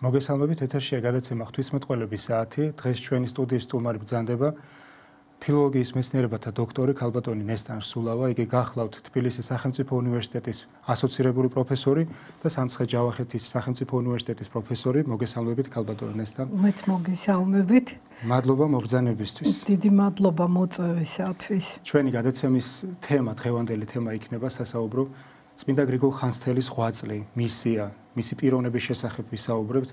მოგესალმებით, ეთერშია გადაცემა ღვთისმეტყველების საათი. დღეს ჩვენი სტუდიის სტუმარი ბრძანდება ფილოლოგიის მეცნიერებათა დოქტორი ქალბატონი ნესტან რსულავა. იგი გახლავთ თბილისის სახელმწიფო უნივერსიტეტის ასოცირებული პროფესორი და სამცხე-ჯავახეთის სახელმწიფო უნივერსიტეტის პროფესორი. მოგესალმებით, ქალბატონი ნესტან. მეც მოგესალმებით. მადლობა მობრძანებისთვის. დიდი მადლობა მოწვევისათვის. ჩვენი გადაცემის თემა, დღევანდელი თემა იქნება სასაუბრო წმინდა გრიგოლ ხანძთელის ღვაწლი, მისია, მისი პიროვნების შესახებ ვისაუბრებთ.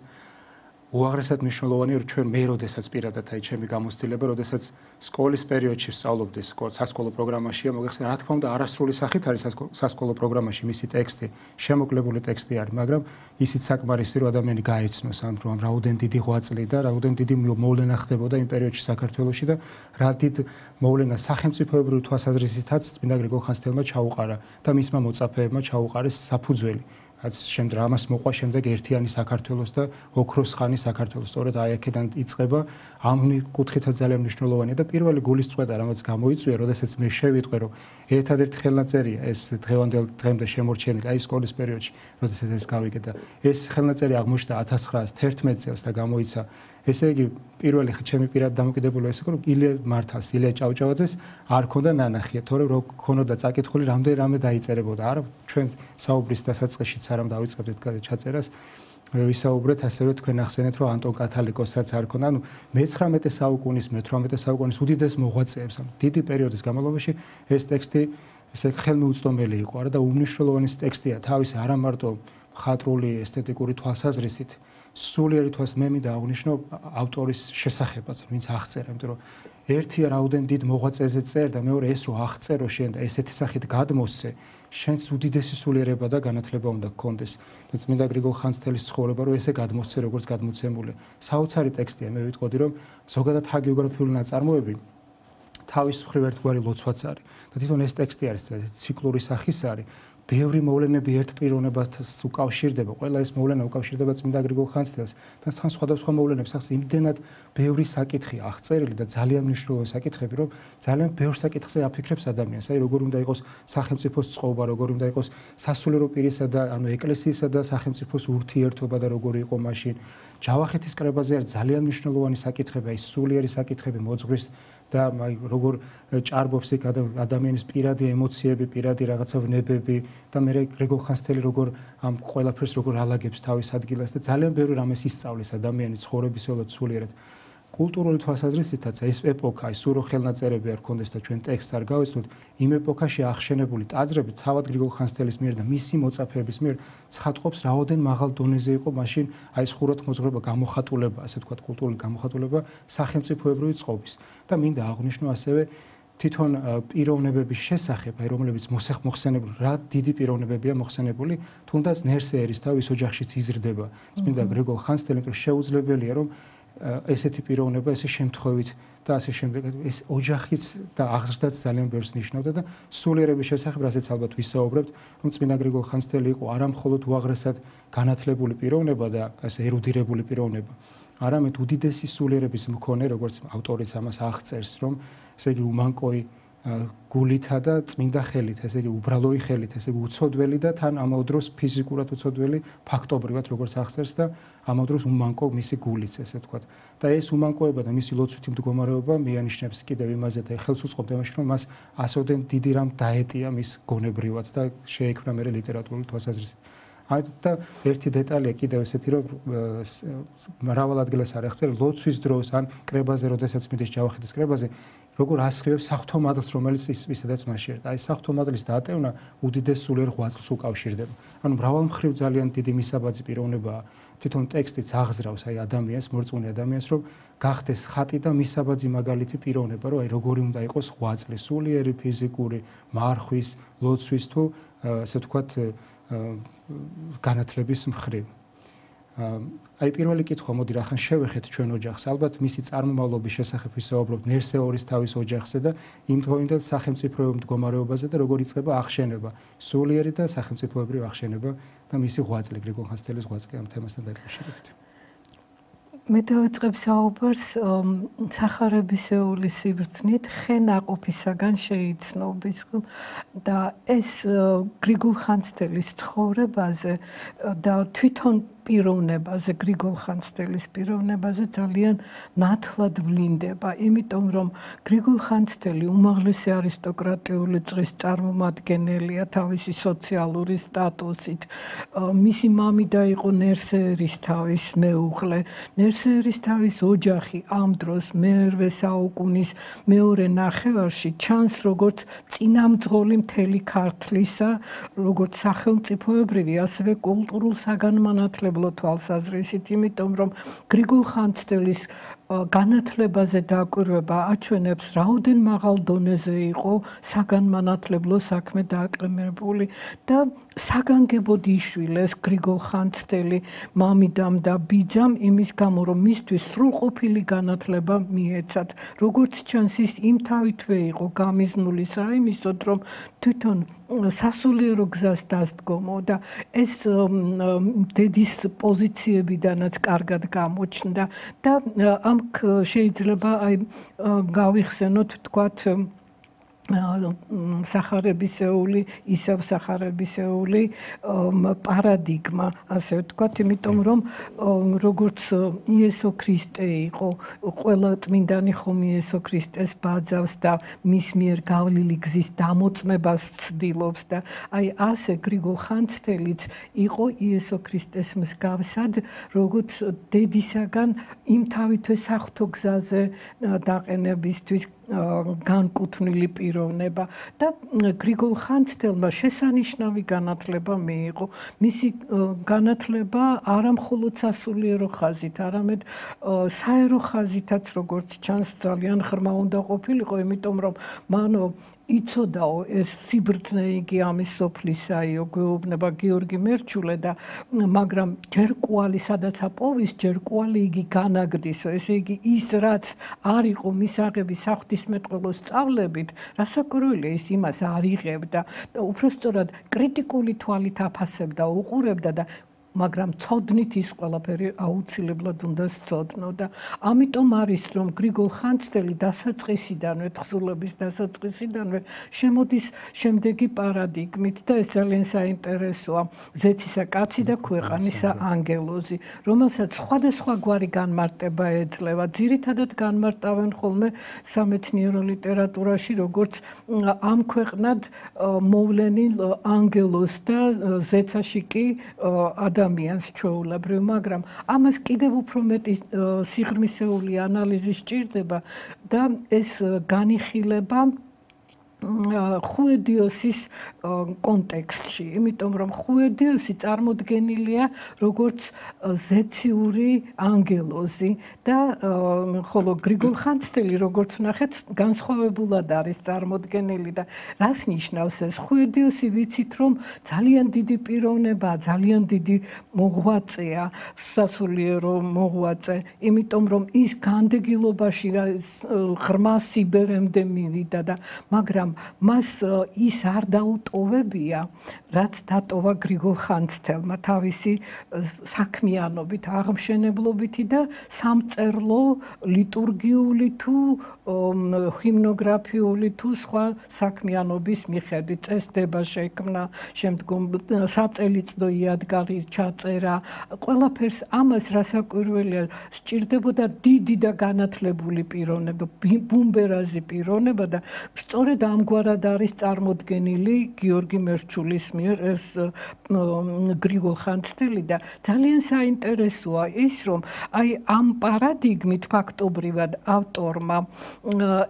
უაღრესად მნიშვნელოვანია, რომ ჩვენ მე როდესაც პირადად აი ჩემი გამოცდილება, როდესაც სკოლის პერიოდში ვსწავლობდი სასკოლო პროგრამაშია, მოგეხსენებათ, რა თქმა უნდა, არასრული სახით არის სასკოლო პროგრამაში მისი ტექსტი, შემოკლებული ტექსტი არის, მაგრამ ისიც საკმარისი, რომ ადამიანი გაეცნოს ამ რაოდენ დიდი ღვაწლი და რაოდენ დიდი მოვლენა ხდებოდა იმ პერიოდში საქართველოში და რა დიდ მოვლენა სახელმწიფოებრივი თვალსაზრისითაც წმინდა გრიგოლ ხანძთელმა ჩაუყარა და მისმა მოწაფეებმა ჩაუყარეს საფუძველი. შემდეგ ამას მოყვა შემდეგ ერთიანი საქართველოს და ოქროს ხანის საქართველოს. სწორედ აი აქედან იწყება ამ კუთხითაც ძალიან მნიშვნელოვანია და პირველი გულისწყობა რამაც გამოიწვია, როდესაც მე შევიტყვე, რომ ერთადერთი ხელნაწერია ეს დღევანდელ დღემდე შემორჩენილი აი სკოლის პერიოდში, როდესაც ეს გავიგე და ეს ხელნაწერი აღმოჩნდა 1911 წელს და გამოიცა. ესე იგი პირველი ჩემი პირად დამოკიდებულება ის იყო, რომ ილია მართალს, ილია ჭავჭავაძეს არ ქონდა ნანახია, თორემ რო ქონოდა წაკითხული, რამდენი რამე დაიწერებოდა. არა ჩვენ საუბრის დასაწყისშიც არამ დავიწყებდით ჩაწერას. ვისაუბრეთ ასევე თქვენ ახსენეთ, რომ ანტონ კათალიკოსაც არ ქონდა. ანუ მე-19 საუკუნის, მე-18 საუკუნის უდიდეს მოღვაწეებს ამ დიდი პერიოდის განმავლობაში ეს ტექსტი ესე ხელმიუწვდომელი იყო, არა და უმნიშვნელოვანესი ტექსტია თავისი არა მარტო მხატვრული ესთეტიკური თვალსაზრისით, სულიერი თვალს მე მინდა აღვნიშნო ავტორის შესახებაც, ვინც აღწერა, იმიტომ რომ ერთია რაოდენ დიდ მოღვაწეზე წერ და მეორე ეს რომ აღწერო შენ და ესეთი სახით გადმოსცე, შენს უდიდესი სულიერება და განათლება უნდა გქონდეს. და წმინდა გრიგოლ ხანძთელის ცხოვრება რომ ესე გადმოსცე, როგორც გადმოცემულია. საოცარი ტექსტია, მე ვიტყოდი რომ ზოგადად ჰაგიოგრაფიული ნაწარმოები თავის მხრივ ერთგვარი ლოცვაც არის. და თვითონ ეს ტექსტი არის ციკლური სახის არის. ბევრი მოვლენები ერთ პიროვნებას უკავშირდება, ყველა ეს მოვლენა უკავშირდება წმინდა გრიგოლ ხანძთელს და თან სხვადასხვა მოვლენებს ახს იმდენად ბევრი საკითხი აღწერილი და ძალიან მნიშვნელოვანი საკითხები, რომ ძალიან ბევრ საკითხზე აფიქრებს ადამიანს. აი როგორ უნდა იყოს სახელმწიფოს წყობა, როგორ უნდა იყოს სასულიერო პირისა და ანუ ეკლესიისა და სახელმწიფოს ურთიერთობა და როგორი იყო მაშინ. ჯავახეთის კრებაზე არის ძალიან მნიშვნელოვანი საკითხები, აი სულიერი საკითხები მოძღვრის და როგორ ჭარბობს იქ ადამიანის პირადი ემოციები, პირადი რაღაცა ვნებები და მე გრიგოლ ხანძთელი როგორ ამ ყველაფერს როგორ ალაგებს თავის ადგილას და ძალიან ბევრი რამეს ისწავლის ადამიანის ცხოვრებისეულად სულიერად. კულტურული თვალსაზრისითაც ეს ეპოქა, ის სურო ხელნაწერები არ ქონდეს და ჩვენ ტექსტს არ გავეცნოთ, იმ ეპოქაში აღშენებული ტაძრები თავად გრიგოლ ხანძთელის მიერ და მისი მოწაფეების მიერ ცხადყოფს რაოდენ მაღალ დონეზე იყო მაშინ აი ეს ხუროთმოძღვრება, გამოხატულება, ასე ვთქვათ, კულტურული გამოხატულება სახელმწიფოებრივი წყობის. და მინდა აღვნიშნო ასევე თვითონ პიროვნებების შესახებ, რომლებიც მოხსენებული, რა დიდი პიროვნებებია მოხსენებული, თუნდაც ნერსე ერისთავის ოჯახშიც იზრდება. წმინდა გრიგოლ ხანძთელი, რომ შეუძლებელია რომ ესეთი პიროვნება ესე შემთხვევით და ასე შემდეგ ეს ოჯახიც და აღზრდაც ძალიან ბევრს ნიშნავდა და სულიერების შესახებ რასაც ალბათ ვისაუბრებთ, რომ წმინდა გრიგოლ ხანძთელი იყო არა მხოლოდ უაღრესად განათლებული პიროვნება და ასე ერუდირებული პიროვნება, არამედ უდიდესი სულიერების მქონე, როგორც ავტორიც ამას აღწერს, რომ ესე იგი უმანკოი გულითა და წმინდა ხელით, ესე იგი უბრალოი ხელით, ესე იგი უცოდველი და თან ამავდროს დროს ფიზიკურად უცოდველი ფაქტობრივად როგორც აღწერს და ამავდროს დროს უმანკო მისი გულიც, ესე ვთქვათ. და ეს უმანკოება და მისი ლოცვითი მდგომარეობა მეანიშნებს კიდევ იმაზე და ხელს უწყობს იმაში, რომ მას ასოდენ დიდი რამ დაეტია მის გონებრივად და შეექმნა მე ლიტერატურული თვალსაზრისით. და ერთი დეტალია კიდევ ესეთი, რომ მრავალ ადგილას არის აღწერილი ლოცვის დროს ან კრებაზე, როდესაც მიდის ჯავახეთის კრებაზე, როგორ ასხივებს საღვთო მადლს, რომელიც ისედაც მასში არის. აი საღვთო მადლის დატევნა უდიდეს სულიერ ღვაწლს უკავშირდება. ანუ მრავალმხრივ ძალიან დიდი მისაბაძი პიროვნებაა. თვითონ ტექსტიც აღზრავს აი ადამიანს, მორწმუნე ადამიანს, რომ გახდეს ხატი და მისაბაძი მაგალითი პიროვნება, რომ აი როგორი უნდა იყოს ღვაწლი, სულიერი, ფიზიკური, მარხვის, ლოცვის თუ ასე ვთქვათ განათლების მხრივ. აი პირველი კითხვა მოდი რახან შევეხეთ ჩვენ ოჯახს. ალბათ მისი წარმომავლობის შესახებ ვისაუბრობთ ნერსე ერისთავის ოჯახზე და იმ დღევანდელ სახელმწიფოებრივ მდგომარეობაზე და როგორ იწყება ახშენება, სულიერი და სახელმწიფოებრივი ახშენება და მისი ღვაწლი, გრიგოლ ხანძთელის ღვაწლი ამ თემასთან დაკავშირებით. მე დავიწყებ საუბარს სახარებისეული სიბრძნით ხენაყოფისაგან შეიცნობის და ეს გრიგოლ ხანძთელის ცხოვრებაზე და თვითონ პიროვნებაზე, გრიგოლ ხანძთელის პიროვნებაზე ძალიან ნათლად ვლინდება, იმიტომ რომ გრიგოლ ხანძთელი უმაღლესი არისტოკრატიული წრის წარმომადგენელია თავისი სოციალური სტატუსით. მისი მამიდა იყო ნერსეერისთავის მეუღლე. ნერსეერისთავის ოჯახი ამ დროს მე-8 საუკუნის მეორე ნახევარში ჩანს როგორც წინამძღოლი მთელი ქართლისა, როგორც სახელმწიფოებრივი, ასევე კულტურულ საგანმანათლებლო თვალსაზრისით, იმიტომ რომ გრიგოლ ხანძთელის განათლებაზე დაკვირვება აჩვენებს, რაოდენ მაღალ დონეზე იყო საგანმანათლებლო საქმე დააყენებული და საგანგებოდ იშვილეს გრიგოლ ხანძთელი მამიდამ და ბიძამ იმის გამო, რომ მისთვის სრულყოფილი განათლება მიეცათ. როგორც ჩანს, ის იმთავითვე იყო გამიზნული საიმისოდ, რომ თვითონ სასულიერო გზას დასდგომო და ეს დედის პოზიციებიდანაც კარგად გამოჩნდა და ამ შეიძლება გავიხსენოთ, თქვათ, სახარებისეული, ისევ სახარებისეული პარადიგმა, ასე ვთქვათ, იმიტომ რომ როგორც იესო ქრისტე იყო, ყველა წმინდანი ხომ იესო ქრისტეს ბაძავს და მის მიერ გავლილი გზის დამოწმებას ცდილობს და ასე გრიგოლ ხანძთელიც იყო იესო ქრისტეს მსგავსად, როგორც დედისაგან იმთავითვე საღვთო გზაზე დაყენებისთვის განკუთვნილი პიროვნება და გრიგოლ ხანძთელმა შესანიშნავი განათლება მიიღო. მისი განათლება არა მხოლოდ სასულიერო ხაზით, არამედ საერო ხაზითაც, როგორც ჩანს, ძალიან ღრმა უნდა ყოფილიყო, იმიტომ რომ მან იცოდაო ეს სიბრძნე იგი ამის სოფლისაიო, გვეუბნება გიორგი მერჩულე და მაგრამ ჯერ კვალი სადაც აპოვის, ჯერ კვალი იგი განაგდისო, ესე იგი ის რაც არ იყო მისაღები საღვთისმეტყველო სწავლებით, რასაკვირველია ის იმას არ იღებდა და უпростоრად კრიტიკული თვალით აფასებდა, უყურებდა და მაგრამ ცოდნით ის ყველაფერი აუცილებლად უნდა სცოდნო და ამიტომ არის რომ გრიგოლ ხანძთელი დასაწყისიდანვე, თხზულების დასაწყისიდანვე შემოდის შემდეგი პარადიგმით და ეს ძალიან საინტერესოა. ზეცისა კაცი და ქვეყანისა ანგელოზი, რომელსაც სხვადასხვაგვარი განმარტება ეძლევა. ძირითადად განმარტავენ ხოლმე სამეცნიერო ლიტერატურაში, როგორც ამ ქვეყნად მოვლენილ ანგელოზს და ზეცაში კი ადამიანს ჩვეულებრივ, მაგრამ ამას კიდევ უფრო მეტი სიღრმისეული ანალიზი სჭირდება და ეს განიხილება ხუედიოსის კონტექსტში, იმიტომ რომ ხუედიოსი წარმოდგენილია როგორც ზეციური ანგელოზი და ხოლო გრიგოლ ხანძთელი, როგორც ვნახეთ, განსხვავებულად არის წარმოდგენილი და რას ნიშნავს ეს? ხუედიოსი ვიცით, რომ ძალიან დიდი პიროვნებაა, ძალიან დიდი მოღვაწეა, სასულიერო მოღვაწე, იმიტომ რომ ის განდეგილობაში ღრმა სიბერემდე მივიდა და მაგრამ მას ის არ დაუტოვებია, რაც დატოვა გრიგოლ ხანძთელმა თავისი საქმიანობით, აღმშენებლობითი და სამწერლო, ლიტურგიული თუ ჰიმნოგრაფიული თუ სხვა საქმიანობის მიხედვით. წესდება შექმნა, შემდგომ საწელიწდო იადგარი ჩაწერა, ყველაფერს ამას რასაკვირველია სჭირდებოდა დიდი და განათლებული პიროვნება, ბუმბერაზი პიროვნება და სწორედ ამგვარად არის წარმოდგენილი გიორგი მერჩულის მიერ ეს გრიგოლ ხანძთელი და ძალიან საინტერესოა ის, რომ ამ პარადიგმით ფაქტობრივად ავტორმა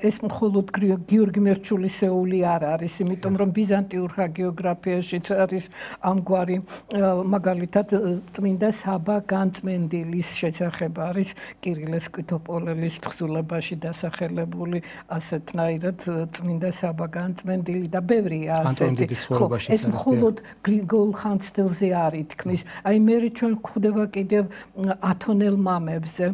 ეს მხოლოდ გიორგი მერჩულისეული არ არის, იმიტომ რომ ბიზანტიურ ჰაგიოგრაფიაშიც არის ამგვარი, მაგალითად წმინდა საბა განწმენდილის შესახება არის კირილეს კვითოპოლელის თხზულებაში დასახელებული ასეთნაირად წმინდა საბა განწმენდილი და ბევრია ასეთი. ეს მხოლოდ გრიგოლ ხანძთელზე არ ითქმის. მე ჩვენ გვხვდება კიდევ ათონელ მამებზე,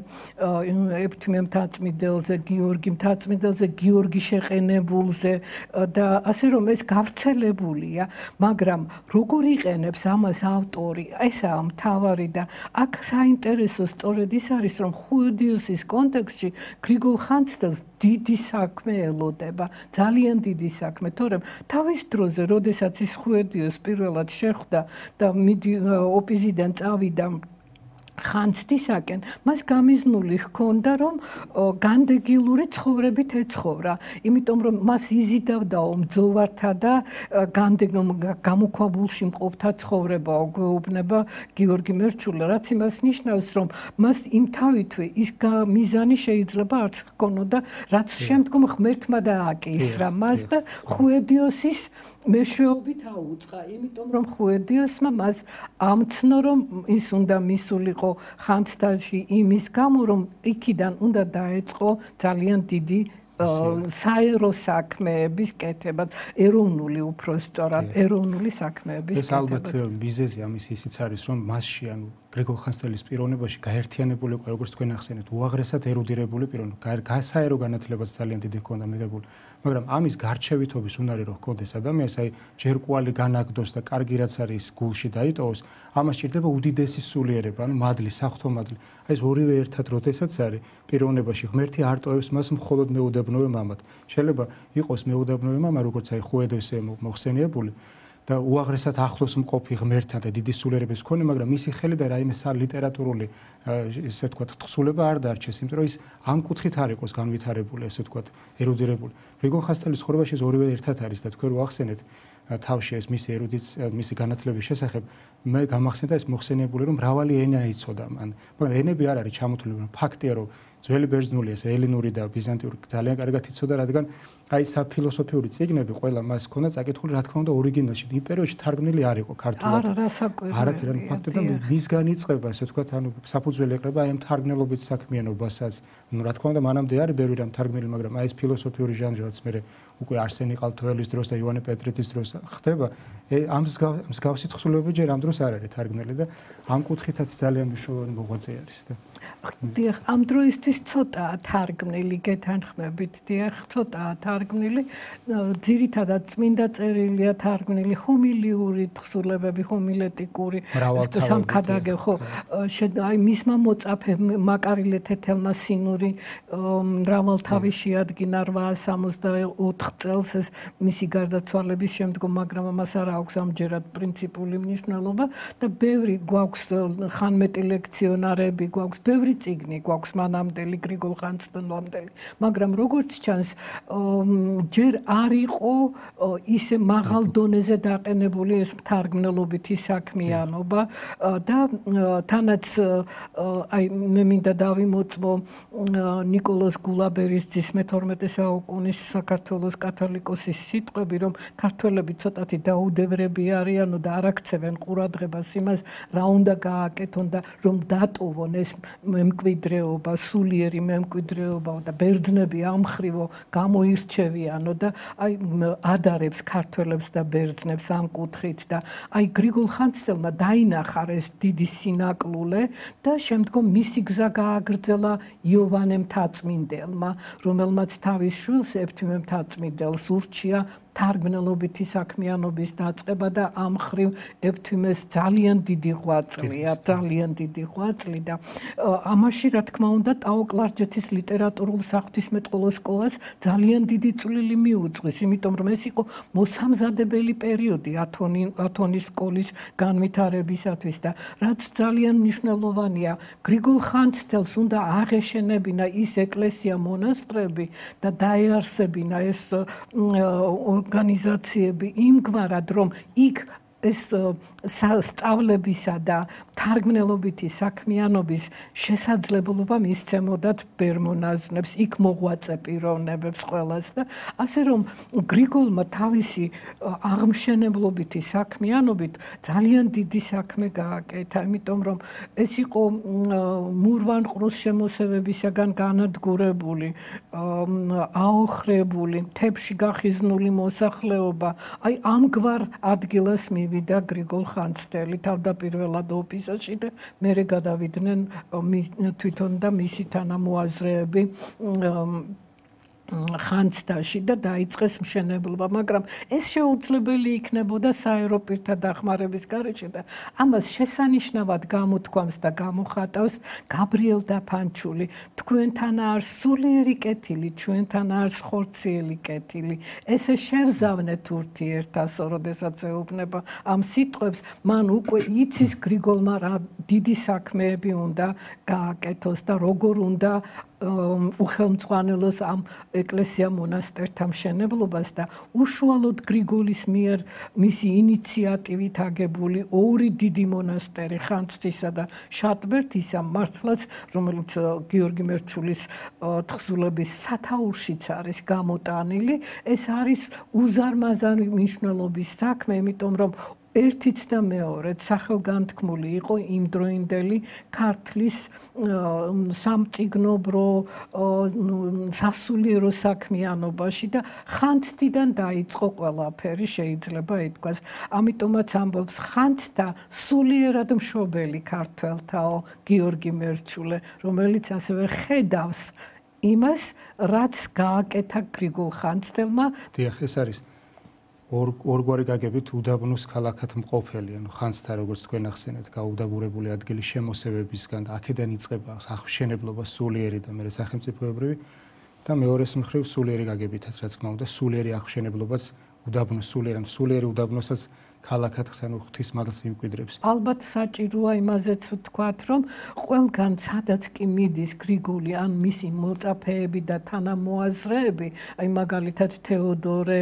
ეფთიმე მთაწმიდელზე, გიორგი მთაწმიდელზე, გიორგი შეყენებულზე და ასე რომ ეს გავრცელებულია, მაგრამ როგორ იყენებს ამას ავტორი, ესაა მთავარი და აქ საინტერესო სწორედ ის არის, რომ ხუედიოსის კონტექსტში გრიგოლ ხანძთელს დიდი საქმე ელოდება, ძალიან დიდი საქმე, თორემ თავის დროზე, როდესაც ის ხუედიოს პირველად შეხვდა და ოპიზიდან წავიდა ხანძთისაკენ მას გამიზნული ჰქონდა რომ განდეგილური ცხოვრებით ეცხოვრა იმიტომ რომ მას იზიდავდაო მძოვართა და გამოქვაბულში მყოფთა ცხოვრება გვეუბნება გიორგი მერჩულა რაც იმას ნიშნავს რომ მას იმთავითვე ის მიზანი შეიძლება არც ჰქონოდა რაც შემდგომ ღმერთმა დააკისრა მას და ხუედიოსის მეშვეობით აუწყა იმიტომ რომ ხუედიოსმა მას ამცნო რომ ის უნდა მისულიყო ხანძთაში იმის გამო რომ იქიდან უნდა დაეწყო ძალიან დიდი საერო საქმეების კეთება ეროვნული უпроსწორად ეროვნული საქმეების კეთება. ეს ალბათ მიზეზი ამის ისიც არის რომ მასში ანუ გრიგოლ ხანძთელის პიროვნებაში გაერთიანებული იყო როგორც თქვენ ახსენეთ უაღრესად ერუდირებული პიროვნება საერო განათლებაც ძალიან დიდი ჰქონდა მიღებული მაგრამ ამის გარჩევითობის უნარი რო ჰქონდეს ადამიანს აი ჯერ კვალი განაგდოს და კარგი რაც არის გულში დაიტოვოს ამას სჭირდება უდიდესი სულიერება ანუ მადლი საღვთო მადლი აი ეს ორივე ერთად როდესაც არის პიროვნებაში ღმერთი არ ტოვებს მას მხოლოდ მეუდაბნოვე მამად შეიძლება იყოს მეუდაბნოვე მამა როგორც აი ხუედიოსე მოხსენიებული და უაღრესად ახლოს მყოფი ღმერთთან და დიდი სულიერების მქონე, მაგრამ მისი ხელი და რაიმე ლიტერატურული ესე ვთქვათ თხზულება არ დარჩეს, იმიტომ რომ ის ამ კუთხით არ იყოს განვითარებული, ესე ვთქვათ, ერუდირებული. გრიგოლ ხანძთელის ცხოვრებაში ეს ორივე ერთად არის და თქვენ რო ახსენეთ თავში ეს მისი მისი განათლების შესახებ მე გამახსენდა ეს მოხსენიებული რომ მრავალი ენა იცოდა მან, მაგრამ ენები არ არის ჩამოთვლილი, ფაქტია რომ ძველი ბერძნული ეს ელინური და ბიზანტიური ძალიან კარგად იცოდა, რადგან აი საფილოსოფიური წიგნები ყველა მას ჰქონდა წაკითხული, რა თქმა უნდა, ორიგინალში. იმ პერიოდში თარგმნილი არ იყო ქართულად. არაფერი, ფაქტობრივად მისგან იწყება, ესე ვთქვათ, ანუ საფუძველი ეკრება აი ამ თარგმნელობით საქმიანობასაც. ნუ რა თქმა უნდა, მანამდე არის ბევრი რამ თარგმნილი, მაგრამ აი ეს ფილოსოფიური ჟანრი, რაც მე უკვე არსენი ყალთოელის დროს და იოანე პეტრეთის დროს ხდება, ამ მსგავსი თხზულებები ჯერ ამ დროს არ არის თარგმნილი და ამ კუთხითაც ძალიან მნიშვნელოვანი მოღვაწე არის და დიახ, ამ დროისთვის ცოტაა თარგმნილი, გეთანხმებით, დიახ, ცოტაა თარგმნილი. ძირითადად წმინდა წერილია თარგმნილი, ჰომილიური თხზულებები, ჰომილეტიკური, სამქადაგე, ხო, აი მისმა მოწაფემ მაკარილე თეთელმა სინური მრავალთავი შეადგინა 864 წელს ეს მისი გარდაცვალების შემდგომ, მაგრამ ამას არ აქვს ამჯერად პრინციპული მნიშვნელობა და ბევრი გვაქვს ხანმეტი ლექციონარები, გვაქვს ბევრი წიგნი გვაქვს მანამდელი გრიგოლ ხანძთელამდელი, მაგრამ როგორც ჩანს, ჯერ არ იყო ისე მაღალ დონეზე დაყენებული ეს თარგმნელობითი საქმიანობა და თანაც აი მე მინდა დავიმოწმო ნიკოლოზ გულაბერის ძის მე-12 საუკუნის საქართველოს კათოლიკოსის სიტყვები, რომ ქართველები ცოტათი დაუდევრები არიანო და არ აქცევენ ყურადღებას იმას, რა უნდა გააკეთონ და რომ დატოვონ ეს მემკვიდრეობა, სულიერი მემკვიდრეობა და ბერძნები ამხრივო გამოირჩევიანო და აი ადარებს ქართველებს და ბერძნებს ამ კუთხით და აი გრიგოლ ხანძთელმა დაინახა ეს დიდი სინაკლულე და შემდგომ მისი გზა გააგრძელა იოვანე მთაწმინდელმა, რომელმაც თავის შვილს ეფთიმე მთაწმინდელს ურჩია თარგმნელობითი საქმიანობის დაწყება და ამ ხრივ ეფთიმეს ძალიან დიდი ღვაწლია, ძალიან დიდი ღვაწლი და ამაში რა თქმა უნდა ტაო-კლარჯეთის ლიტერატურულ საღვთისმეტყველო სკოლას ძალიან დიდი წვლილი მიუძღვის, იმიტომ რომ ეს იყო მოსამზადებელი პერიოდი ათონის სკოლის განვითარებისათვის და რაც ძალიან მნიშვნელოვანია, გრიგოლ ხანძთელს უნდა აღეშენებინა ის ეკლესია, მონასტრები და დაეარსებინა ეს ორგანიზაციები იმგვარად, რომ იქ ეს სწავლებისა და თარგმნელობითი საქმიანობის შესაძლებლობა მისცემოდათ ბერმონაზნებს, იქ მოღვაწე პიროვნებებს ყველას და ასე რომ გრიგოლმა თავისი აღმშენებლობითი საქმიანობით ძალიან დიდი საქმე გააკეთა, იმიტომ რომ ეს იყო მურვანყრუს შემოსევებისაგან განადგურებული, აოხრებული, მთებში გახიზნული მოსახლეობა, აი ამგვარ ადგილას მივიდა გრიგოლ ხანძთელი თავდაპირველად ოფისში და მერე გადავიდნენ თვითონ და მისი თანამოაზრეები ხანძთაში და დაიწყეს მშენებლობა, მაგრამ ეს შეუძლებელი იქნებოდა საერო პირთა დახმარების გარეშე და ამას შესანიშნავად გამოთქვამს და გამოხატავს გაბრიელ დაფანჩული. თქვენთან არის სულიერი კეთილი, ჩვენთან არის ხორციელი კეთილი. ესე შევზავნეთ ურთიერთასო, როდესაც ეუბნება ამ სიტყვებს, მან უკვე იცის გრიგოლმა რა დიდი საქმეები უნდა გააკეთოს და როგორ უნდა უხელმძღვანელოს ამ ეკლესია მონასტერთა მშენებლობას და უშუალოდ გრიგოლის მიერ მისი ინიციატივით აგებული ორი დიდი მონასტერი ხანძთისა და შატბერდისა მართლაც რომელიც გიორგი მერჩულის თხზულების სათაურშიც არის გამოტანილი ეს არის უზარმაზარი მნიშვნელობის საქმე იმიტომ რომ ერთიც და მეორეც სახელგანთქმული იყო იმდროინდელი ქართლის სამწიგნობრო სასულიერო საქმიანობაში და ხანძთიდან დაიწყო ყველაფერი შეიძლება ითქვას. ამიტომაც ამბობს ხანძთა სულიერად მშობელი ქართველთაო გიორგი მერჩულე, რომელიც ასევე ხედავს იმას, რაც გააკეთა გრიგოლ ხანძთელმა. დიახ, ეს არის ორგვარი გაგებით უდაბნოს ქალაქად მყოფელი, ანუ ხანძთა როგორც თქვენ ახსენეთ, გაუდაბურებული ადგილის შემოსევებისგან და აქედან იწყება აღმშენებლობა სულიერი და მერე სახელმწიფოებრივი და მეორეს მხრივ სულიერი გაგებითაც რაც თქმა უნდა სულიერი აღმშენებლობაც უდაბნოს სულიერი უდაბნოსაც ქალაქად ხსენუ ღვთისმადლს იმკვიდრებს. ალბათ საჭიროა იმაზეც ვთქვათ, რომ ყველგან სადაც კი მიდის გრიგოლი ან მისი მოწაფეები და თანამოაზრეები, აი მაგალითად თეოდორე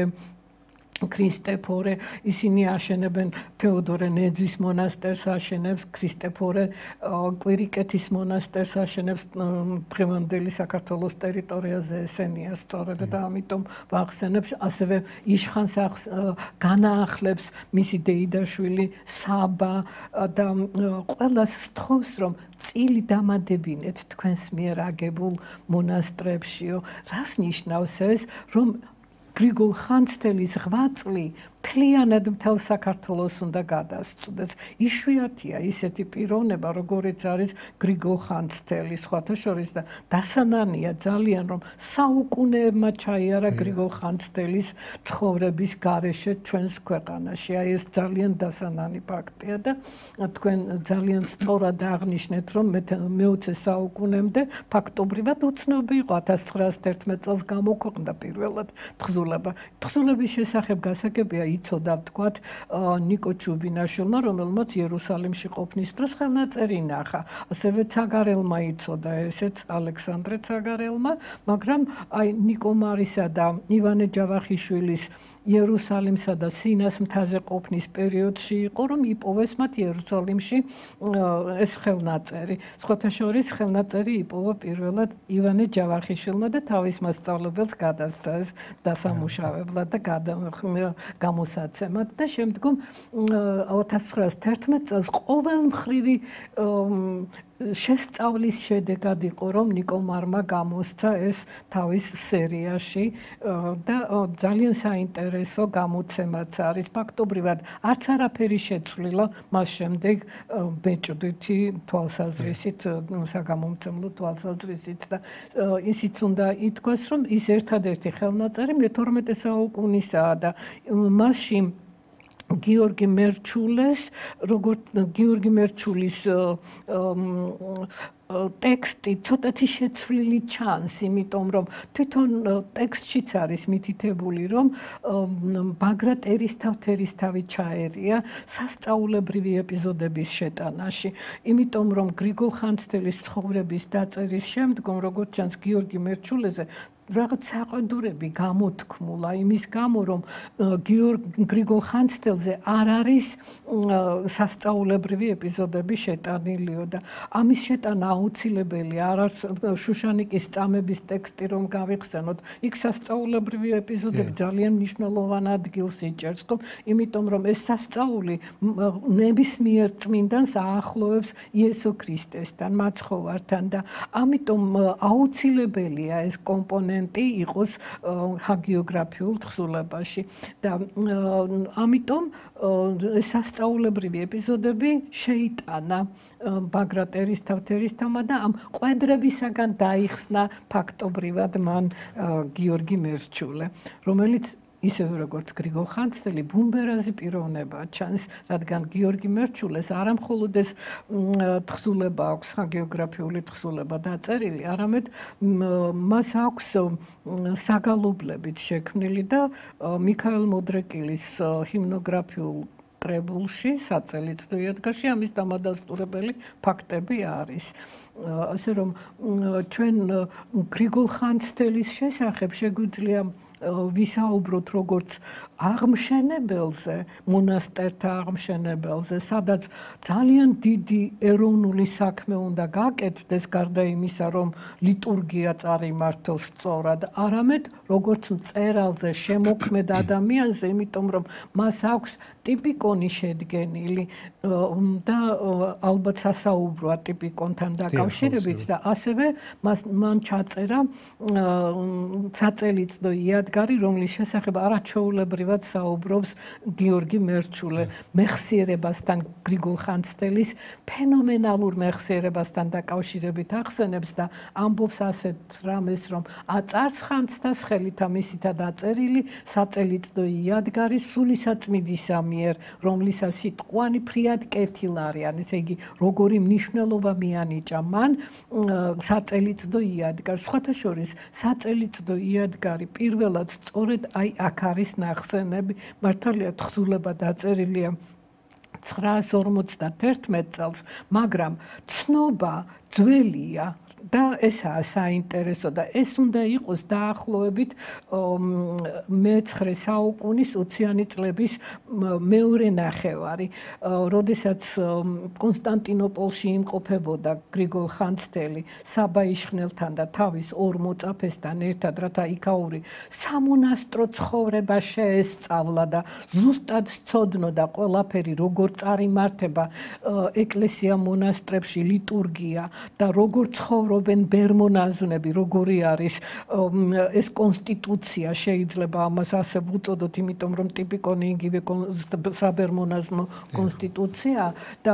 ქრისტეფორე ისინი აშენებენ თეოდორე ნეძვის მონასტერს აშენებს ქრისტეფორე კვირიკეთის მონასტერს აშენებს დღევანდელი საქართველოს ტერიტორიაზე ესენია სწორედ და ამიტომ ვახსენებს ასევე იშხანს განაახლებს მისი დეიდაშვილი საბა და ყველას სთხოვს რომ წილი დამადებინეთ თქვენს მიერ აგებულ მონასტრებშიო რას ნიშნავს ეს რომ გრიგოლ ხანძთელის ღვაწლი მთლიანად მთელ საქართველოს უნდა გადასწყვეტს. იშვიათია ისეთი პიროვნება, როგორიც არის გრიგოლ ხანძთელი, სხვათა შორის და დასანანია ძალიან, რომ საუკუნეებმა ჩაიარა გრიგოლ ხანძთელის ცხოვრების გარეშე ჩვენს ქვეყანაში. აი ეს ძალიან დასანანი ფაქტია და თქვენ ძალიან სწორად აღნიშნეთ, რომ მე-20 საუკუნემდე ფაქტობრივად უცნობი იყო 1911 წელს გამოქვეყნდა პირველად თხზულება. თხზულების შესახებ გასაგებია იცოდა ვთქვათ ნიკო ჩუბინაშვილმა რომელმაც იერუსალიმში ყოფნის დროს ხელნაწერი ნახა ასევე ცაგარელმა იცოდა ესეც ალექსანდრე ცაგარელმა მაგრამ აი ნიკო მარისა და ივანე ჯავახიშვილის იერუსალიმსა და სინას მთაზე ყოფნის პერიოდში იყო რომ იპოვეს მათ იერუსალიმში ეს ხელნაწერი სხვათა შორის ხელნაწერი იპოვა პირველად ივანე ჯავახიშვილმა და თავის მასწავლებელს გადასცა ეს დასამუშავებლად და გამოსაცემად და შემდგომ 1911 წელს ყოველმხრივი შესწავლის შედეგად იყო რომ ნიკო მარმა გამოსცა ეს თავის სერიაში და ძალიან საინტერესო გამოცემაც არის ფაქტობრივად არც არაფერი შეცვლილა მას შემდეგ ბეჭდვითი თვალსაზრისით საგამომცემლო თვალსაზრისით და ისიც უნდა ითქვას რომ ის ერთადერთი ხელნაწერი მე-12 საუკუნისაა და მასში გიორგი მერჩულეს როგორც გიორგი მერჩულის ტექსტი ცოტათი შეცვლილი ჩანს, იმიტომ რომ თვითონ ტექსტშიც არის მითითებული, რომ ბაგრატ ერისთავთერისთავი ჩაერია სასწაულებრივი ეპიზოდების შეტანაში. იმიტომ რომ გრიგოლ ხანძთელის ცხოვრების დაწერის შემდგომ, როგორც ჩანს გიორგი მერჩულეზე რაღაც საყვედურები გამოთქმულა იმის გამო რომ გრიგოლ ხანძთელზე არ არის სასწაულებრივი ეპიზოდები შეტანილიო და ამის შეტანა აუცილებელია არ არის შუშანიკის წამების ტექსტი რომ გავიხსენოთ იქ სასწაულებრივი ეპიზოდები ძალიან მნიშვნელოვან ადგილს იჭერს ხომ იმიტომ რომ ეს სასწაული ნებისმიერ წმინდანს აახლოვებს იესო ქრისტესთან მაცხოვართან და ამიტომ აუცილებელია ეს კომპონენტი ელემენტი იყოს ჰაგიოგრაფიულ თხზულებაში და ამიტომ სასწაულებრივი ეპიზოდები შეიტანა ბაგრატ ერისთავთერისთავმა და ამ ყვედრებისაგან დაიხსნა ფაქტობრივად მან გიორგი მერჩულე, რომელიც ისევე როგორც გრიგოლ ხანძთელი ბუმბერაზი პიროვნება ჩანს, რადგან გიორგი მერჩულეს არა მხოლოდ ეს თხზულება აქვს, ჰაგიოგრაფიული თხზულება დაწერილი, არამედ მას აქვს საგალობლებით შექმნილი და მიქაელ მოდრეკილის ჰიმნოგრაფიულ კრებულში, საწელიწოდო იადგარში ამის დამადასტურებელი ფაქტები არის. ასე რომ ჩვენ გრიგოლ ხანძთელის შესახებ შეგვიძლია ვისაუბროთ როგორც აღმშენებელზე, მონასტერთა აღმშენებელზე, სადაც ძალიან დიდი ეროვნული საქმე უნდა გაკეთდეს, გარდა იმისა, რომ ლიტურგია წარიმართოს სწორად, არამედ როგორც მწერალზე, შემოქმედ ადამიანზე, იმიტომ რომ მას აქვს ტიპიკონი შედგენილი და ალბათ სასაუბროა ტიპიკონთან დაკავშირებით და ასევე მან ჩაწერა საწელიწოდო იადგარი, რომლის შესახებ არაჩვეულებრივად საუბრობს გიორგი მერჩულე, მეხსიერებასთან გრიგოლ ხანძთელის ფენომენალურ მეხსიერებასთან დაკავშირებით ახსენებს და ამბობს ასეთ რამეს, რომ აწარს ხანძთას ხელითა მისითა დაწერილი საწელიწოდო იადგარი სულისაწმინდისა მიერ, რომლისა სიტყვანი ფრიად კეთილარიან, ესე იგი როგორი მნიშვნელობა მიანიჭა მან საწელიწოდო იადგარს. სხვათა შორის საწელიწოდო იადგარი პირველად სწორედ აი აქ არის ნახსენები, მართალია თხზულება დაწერილია 951 წელს, მაგრამ ცნობა ძველია და ესაა საინტერესო და ეს უნდა იყოს დაახლოებით მე-9 საუკუნის 20-იანი წლების მეორე ნახევარი, როდესაც კონსტანტინოპოლში იმყოფებოდა გრიგოლ ხანძთელი საბაიშხნელთან და თავის ორ მოწაფესთან ერთად, რათა იქაური სამონასტრო ცხოვრება შეესწავლა და ზუსტად სცოდნოდა ყველაფერი, როგორ წარიმართება ეკლესია მონასტრებში ლიტურგია და როგორ ცხოვრობენ ბერმონაზვნები, როგორი არის ეს კონსტიტუცია, შეიძლება ამას ასე ვუწოდოთ, იმიტომ რომ ტიპიკონი იგივე საბერმონაზვნო კონსტიტუცია და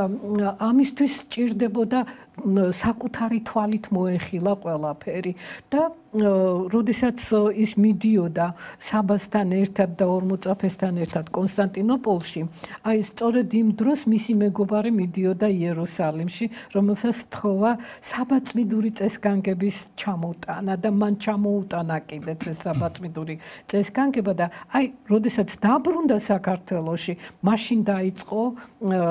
ამისთვის სჭირდებოდა საკუთარი თვალით მოეხილა ყველაფერი და როდესაც ის მიდიოდა საბასთან ერთად და ორ მოწაფესთან ერთად კონსტანტინოპოლში, აი სწორედ იმ დროს მისი მეგობარი მიდიოდა იერუსალიმში, რომელსაც თხოვა საბაწმიდური წესგანგების ჩამოტანა და მან ჩამოუტანა კიდეც ეს საბაწმიდური წესგანგება და აი როდესაც დაბრუნდა საქართველოში, მაშინ დაიწყო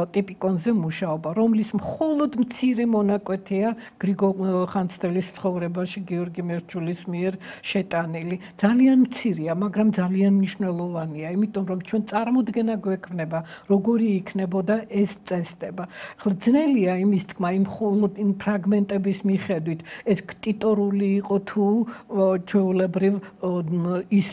ტიპიკონზე მუშაობა, რომლის მხოლოდ მცირე მონაკვეთია გრიგოლ ხანძთელის ცხოვრებაში გიორგი მერჩულის მიერ შეტანილი. ძალიან მცირეა, მაგრამ ძალიან მნიშვნელოვანია, იმიტომ რომ ჩვენ წარმოდგენა გვექნება, როგორი იქნებოდა ეს წესდება. ძნელია იმის თქმა, მხოლოდ იმ ფრაგმენტების მიხედვით, ეს ქტიტორული იყო თუ ჩვეულებრივ ის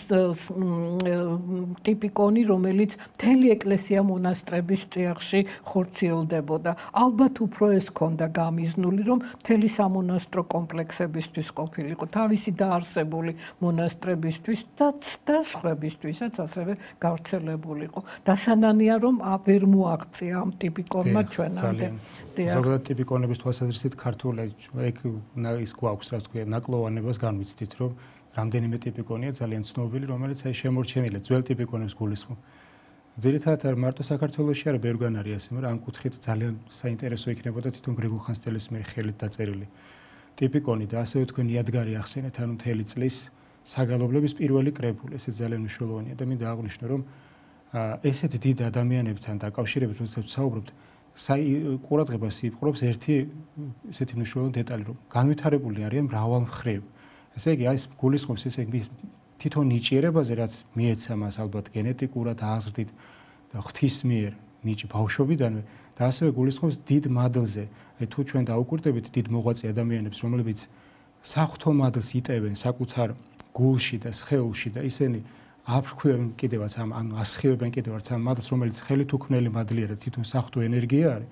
ტიპიკონი, რომელიც მთელი ეკლესია მონასტრების წიაღში ხორციელდებოდა. ალბათ უფრო ეს ქონდა გამიზნული, რომ მთელი სამონასტრო კომპლექსებისთვის ყოფილიყო, თავისი დაარსებული მონასტრებისთვის და სხვებისთვისაც ასევე გავრცელებულიყო. დასანანია რომ ვერ მოაღწია ამ ტიპიკონმა ჩვენამდე. ზოგადად ტიპიკონების თვალსაზრისით ქართულად ეგ ის გვაქვს, რა თქვია, ნაკლოვანებას განვიცდით, რომ რამდენიმე ტიპიკონია ძალიან ცნობილი, რომელიც აი შემორჩენილია ძველ ტიპიკონებს გულისხმობ. ძირითადად არ მარტო საქართველოში არა, ბევრგან არის ასე, მაგრამ ამ კუთხით ძალიან საინტერესო იქნებოდა თვითონ გრიგოლ ხანძთელის მიერ ხელით დაწერილი ტიპიკონი და ასევე თქვენ იადგარი ახსენეთ, ანუ მთელი წლის საგალობლების პირველი კრებული, ესეც ძალიან მნიშვნელოვანია და მინდა აღვნიშნო, რომ ესეთ დიდ ადამიანებთან დაკავშირებით, როდესაც საუბრობთ, ყურადღებას იპყრობს ერთი ესეთი მნიშვნელოვანი დეტალი, რომ განვითარებული არიან მრავალმხრივ. ესე იგი, ეს გულისხმობს ესე იგი თვითონ ნიჭიერებაზე, რაც მიეცა მას ალბათ გენეტიკურად აზრდით და ღვთის მიერ ნიჭი ბავშვობიდანვე და ასევე გულისხმობს დიდ მადლზე. თუ ჩვენ დაუკვირდებით დიდ მოღვაწე ადამიანებს, რომლებიც საღვთო მადლს იტევენ საკუთარ გულში და სხეულში და ისინი აფრქვევენ კიდევაც ანუ ასხივებენ კიდევაც ამ მადლს, რომელიც ხელით უქმნელი მადლია და თვითონ საღვთო ენერგია არის.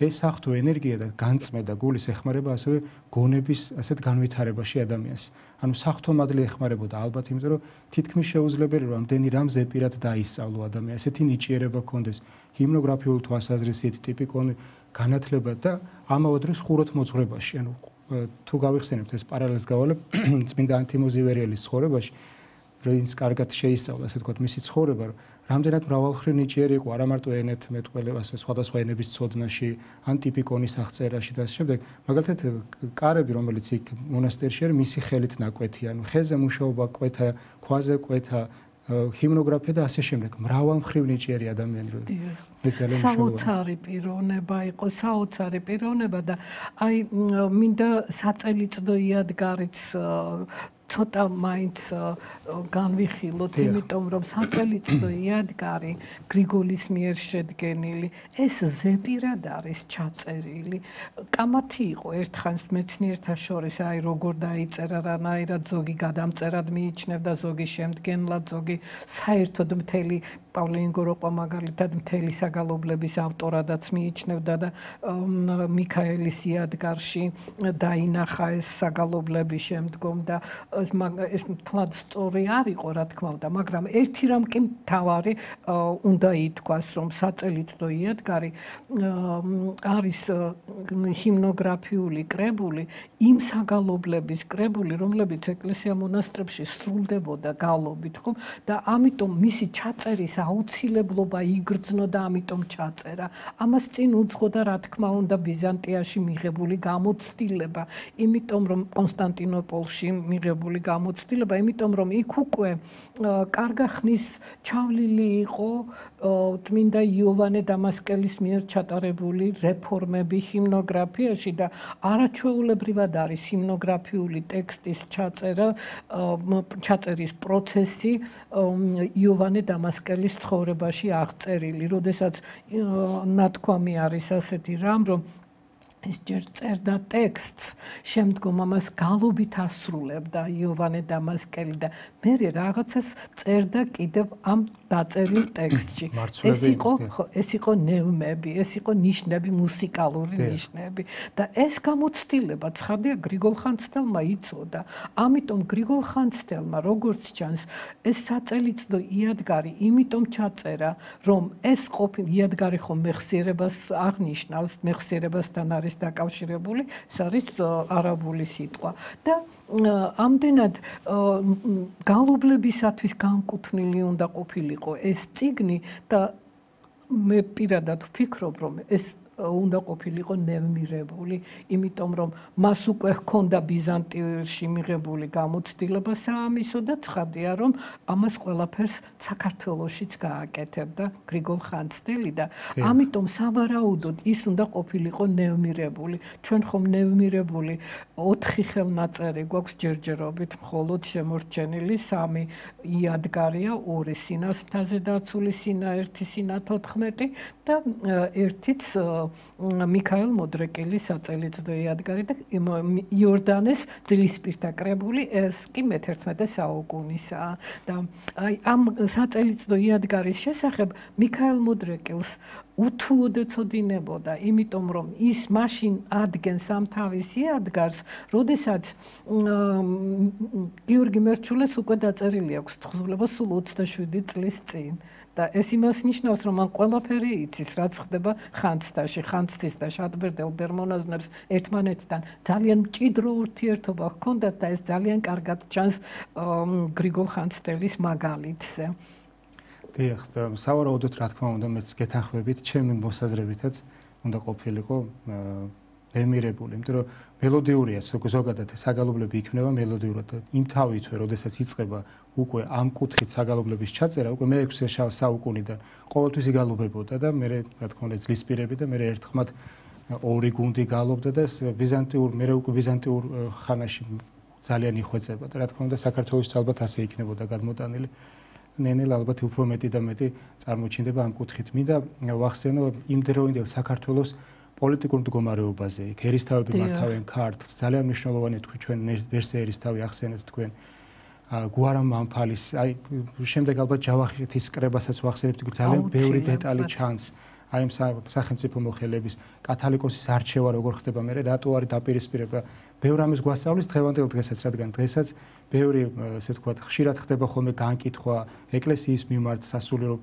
ეს სახთო ენერგია და განწმენდა გულის ეხმარება ასევე გონების ასეთ განვითარებაში ადამიანს. ანუ სახთო მადლი ეხმარებოდა ალბათ, იმიტომ რომ თითქმის შეუძლებელი რომ ამდენი რამზე პირად დაისწავლო ადამიანს, ესეთი ნიჭიერება ჰქონდეს, ჰიმნოგრაფიული თვალსაზრისით ტიპიკონი განათლება და ამავე დროს ხუროთ მოძღვრებაში. ანუ თუ გავიხსენებთ ეს პარალელს გავალებ წმინდა ანტიმოზივერიელის ცხოვრებაში, როინც კარგად შეისწავლა, ასე ვთქვათ, მისი ცხოვრება, რომ რამდენად მრავალმხრივ ნიჭიერი იყო, არა მარტო ენათმეტყველებას, სხვადასხვა ენების ცოდნაში, ან ტიპიკონის აღწერაში და ასე შემდეგ. მაგალითად, კარები, რომელიც იქ მონასტერში არის, მისი ხელით ნაკვეთია, ანუ ხეზე მუშაობა, კვეთა, ქვაზე კვეთა, ჰიმნოგრაფია და ასე შემდეგ. მრავალმხრივ ნიჭიერი ადამიანი რო. ეს ძალიან საოცარი პიროვნება იყო, საოცარი პიროვნება და აი მინდა საწელიწადო იადგარიც ცოტა მაინც განვიხილოთ, იმიტომ რომ საწელიწადო იადგარი გრიგოლის მიერ შედგენილი, ეს ზეპირად არის ჩაწერილი. კამათი იყო ერთხანს მეცნიერთა შორის, აი როგორ დაიწერა, რანაირად ზოგი გადამწერად მიიჩნევდა, ზოგი შემდგენლად, ზოგი საერთოდ მთელი პავლე ინგოროყვა მაგალითად მთელი საგალობლების ავტორადაც მიიჩნევდა და მიქაელის იადგარში დაინახა ეს საგალობლები შემდგომ და ეს თლად სწორი არ იყო, რა თქმა უნდა, მაგრამ ერთი რამ კი მთავარი უნდა ითქვას, რომ საწელიწადო იადგარი არის ჰიმნოგრაფიული კრებული, იმ საგალობლების კრებული, რომლებიც ეკლესია მონასტრებში სრულდებოდა გალობით, ხო? და ამიტომ მისი ჩაწერის აუცილებლობა იგრძნო და ამიტომ ჩაწერა. ამას წინ უძღოდა, რა თქმა უნდა, ბიზანტიაში მიღებული გამოცდილება, იმიტომ რომ კონსტანტინოპოლში მიღებული გამოცდილება, იმიტომ რომ იქ უკვე კარგა ხნის ჩავლილი იყო წმინდა იოვანე დამასკელის მიერ ჩატარებული რეფორმები ჰიმნოგრაფიაში და არაჩვეულებრივად არის ჰიმნოგრაფიული ტექსტის ჩაწერის პროცესი იოვანე დამასკელის ცხოვრებაში აღწერილი, როდესაც ნათქვამი არის ასეთი რამ, რომ ეს ჯერ წერდა ტექსტს, შემდგომ ამას გალობით ასრულებდა იოვანე დამასკელი და მერე რაღაცას წერდა კიდევ ამ დაწერილ ტექსტში. ეს იყო ნევნები, ეს იყო ნიშნები, მუსიკალური ნიშნები და ეს გამოცდილება ცხადია გრიგოლ ხანძთელმა იცოდა. ამიტომ გრიგოლ ხანძთელმა, როგორც ჩანს, ეს საწელიწადო იადგარი იმიტომ ჩაწერა, რომ ეს იადგარი ხომ მეხსიერებას აღნიშნავს, მეხსიერებასთან არის დაკავშირებული, ეს არის არაბული სიტყვა და ამდენად გალობლებისათვის განკუთვნილი უნდა ყოფილიყო ეს წიგნი და მე პირადად ვფიქრობ, რომ ეს უნდა ყოფილიყო ნევნირებული, იმიტომ რომ მას უკვე ჰქონდა ბიზანტიაში მიღებული გამოცდილება საამისო და ცხადია, რომ ამას ყველაფერს საქართველოშიც გააკეთებდა გრიგოლ ხანძთელი და ამიტომ სავარაუდოდ ის უნდა ყოფილიყო ნევნირებული. ჩვენ ხომ ნევნირებული 4 ხელნაწერი გვაქვს ჯერჯერობით, მხოლოდ შემორჩენილი 3 იადგარია, 2 სინას მთაზე დაცული, სინა 1, სინა 14 და ერთიც მიქაელ მოდრეკელის საწელიწადო იადგარი და იორდანეს ძლისპირთა კრებული, ეს კი მე-11 საუკუნისაა და აი ამ საწელიწადო იადგარის შესახებ მიქაელ მოდრეკელს უთუოდ ეცოდინებოდა, იმიტომ რომ ის მაშინ ადგენს ამ თავის იადგარს, როდესაც გიორგი მერჩულეს უკვე დაწერილი აქვს თხზულება სულ 27 წლის წინ. და ეს იმას ნიშნავს, რომ მან ყველაფერი იცის, რაც ხდება ხანძთაში, ხანძთის და შატბერდელ ბერმონაზნებს ერთმანეთთან ძალიან მჭიდრო ურთიერთობა ჰქონდათ და ეს ძალიან კარგად ჩანს გრიგოლ ხანძთელის მაგალითზე. დიახ, და სავარაუდოდ რა თქმა უნდა, მეც გეთანხმებით, ჩემი მოსაზრებითაც უნდა ყოფილიყო ემირებული, იმიტომ რომ მელოდიურია ზოგადად საგალობლები იქნება მელოდიურად იმ თავითვე, როდესაც იწყება უკვე ამ კუთხით საგალობლების ჩაწერა, უკვე მე-6 საუკუნიდან ყოველთვის იგალობებოდა და მე რა თქმა უნდა ძლისპირები და მე ერთხმად 2 გუნდი გალობდა და მე უკვე ბიზანტიურ ხანაში ძალიან იხვეწება და რა თქმა უნდა საქართველოს ალბათ ასე იქნებოდა გადმოტანილი. ნენელ ალბათ უფრო მეტი და მეტი წარმოჩინდება ამ კუთხით. მინდა ვახსენო იმ დროინდელ საქართველოს პოლიტიკურ მდგომარეობაზე, ერისთავები მართავენ ქართლს, ძალიან მნიშვნელოვანი თქვი ჩვენ ვერსე ერისთავი ახსენეთ თქვენ. გვარამ მამფალის, აი შემდეგ ალბათ ჯავახეთის კრებასაც ვახსენებთ, ძალიან ბევრი დეტალი ჩანს. აი ამ სახელმწიფო მოხელების კათალიკოსის არჩევა როგორ ხდება, მე რატო არის დაპირისპირება. ბევრ ამის გვასწავლის დღევანდელ დღესაც, რადგან დღესაც ბევრი ესე ვთქვათ, ხშირად ხდება ხოლმე განკითხვა ეკლესიის მიმართ, სასულიერო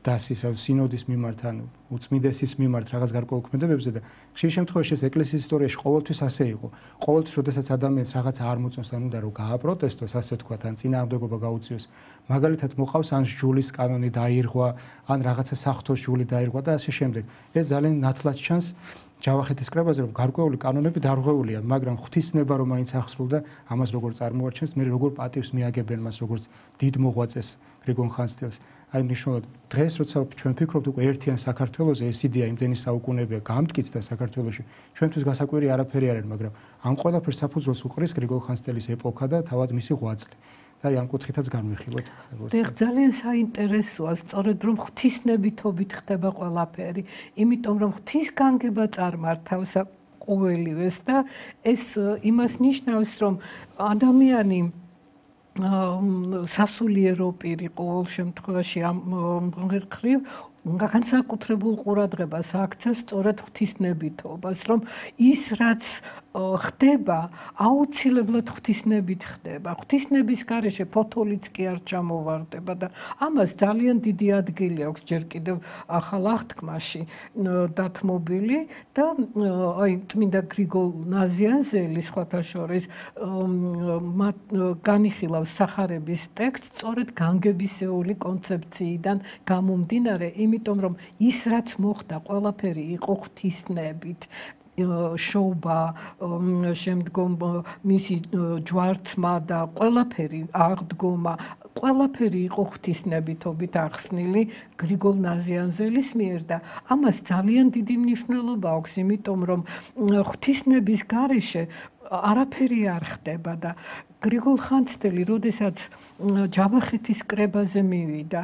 დასის, სინოდის მიმართ, ან უწმინდესის მიმართ რაღაც გარკვეულ ქმედებებზე და ხშირ შემთხვევაში ეს ეკლესიის ისტორიაში ყოველთვის ასე იყო. ყოველთვის, როდესაც ადამიანს რაღაც არ მოწონს, ან უნდა რომ გააპროტესტოს, ასე ვთქვათ, ან წინააღმდეგობა გაუწიოს, მაგალითად მოყავს ან ჯულის კანონი დაირღვა, ან რაღაცა საღვთოს ჯული დაირღვა და ასე შემდეგ. ეს ძალიან ნათლად ჩანს ჯავახეთის კრებაზე, რომ გარკვეული კანონები დარღვეულია, მაგრამ ღვთისნება რომ მაინც ახსრულდა, ამას როგორ წარმოაჩენს, მე როგორ პატივს მიაგებენ მას, როგორც დიდ მოღვაწეს გრიგოლ ხანძთელს. აი მნიშვნელოვნად დღეს როცა ჩვენ ვფიქრობთ უკვე ერთიან საქართველოზე, ეს იდეა იმდენი საუკუნეებია გამტკიცდა საქართველოში, ჩვენთვის გასაკვირი არაფერი არ არის, მაგრამ ამ ყველაფერს საფუძველს უყრის გრიგოლ ხანძთელის ეპოქა და თავად მისი ღვაწლი. და ამ კუთხითაც განვიხილოთ. ძალიან საინტერესოა, სწორედ რომ ღვთისნებითობით ხდება ყველაფერი, იმიტომ რომ ღვთისგანგება წარმართავს ყოველივეს და ეს იმას ნიშნავს, რომ ადამიანი სასულიერო პირი ყოველ შემთხვევაში ამ მხრივ განსაკუთრებულ ყურადღებას აქცევს სწორედ ღვთისნებითობას, რომ ის რაც ხდება, აუცილებლად ღვთისნებით ხდება. ღვთისნების გარეშე ფოთოლიც კი არ ჩამოვარდება და ამას ძალიან დიდი ადგილი აქვს ჯერ კიდევ ახალ აღთქმაში დათმობილი და აი წმინდა გრიგოლ ნაზიანზელი სხვათა შორის განიხილავს სახარების ტექსტს სწორედ განგებისეული კონცეფციიდან გამომდინარე, იმიტომ რომ ის რაც მოხდა ყველაფერი იყო ღვთისნებით. შოუბა, შემდგომ მისი ჯვარცმა და ყველაფერი აღდგომა, ყველაფერი იყო ღვთისნებითობით ახსნილი გრიგოლ ნაზიანზელის მიერ და ამას ძალიან დიდი მნიშვნელობა აქვს, იმიტომ რომ ღვთისნების გარეშე არაფერი არ ხდება და გრიგოლ ხანძთელი, როდესაც ჯავახეთის კრებაზე მივიდა,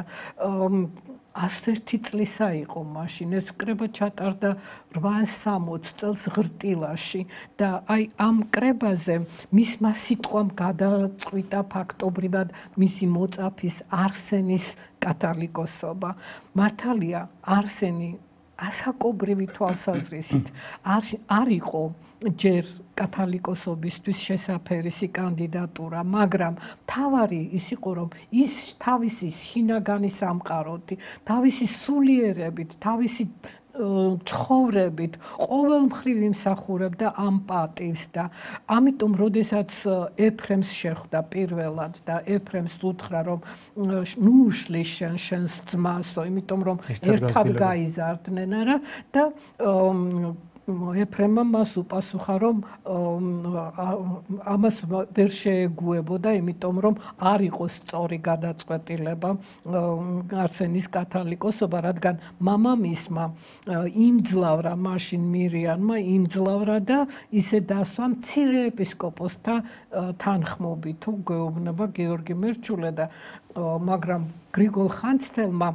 101 წლისა იყო მაშინ, ეს კრება ჩატარდა 860 წელს ღრტილაში და აი ამ კრებაზე მისმა სიტყვამ გადაწყვიტა ფაქტობრივად მისი მოწაფის არსენის კათალიკოსობა. მართალია არსენი ასაკობრივი თვალსაზრისით არ იყო ჯერ კათალიკოსობისთვის შესაფერისი კანდიდატურა, მაგრამ თავარი ის იყო, რომ ის თავისი შინაგანი სამყაროთი, თავისი სულიერებით, თავისი ცხოვრებით ყოველ მხრივ იმსახურებდა ამ პატივს და ამიტომ როდესაც ეფრემს შეხვდა პირველად და ეფრემს უთხრა, რომ ნუ უშლის შენს ძმასო, იმიტომ რომ ერთად გაიზარდნენ არა და ეფრემმა მას უპასუხა, რომ ამას ვერ შეეგუებოდა, იმიტომ რომ არ იყო სწორი გადაწყვეტილება არსენის კათალიკოსობა, რადგან მამამისმა იმძლავრა მაშინ მირიანმა, იმძლავრა და ისე დასვა მცირე ეპისკოპოსთა თანხმობით, თუ გვეუბნება გეორგი მერჩულე და მაგრამ გრიგოლ ხანძთელმა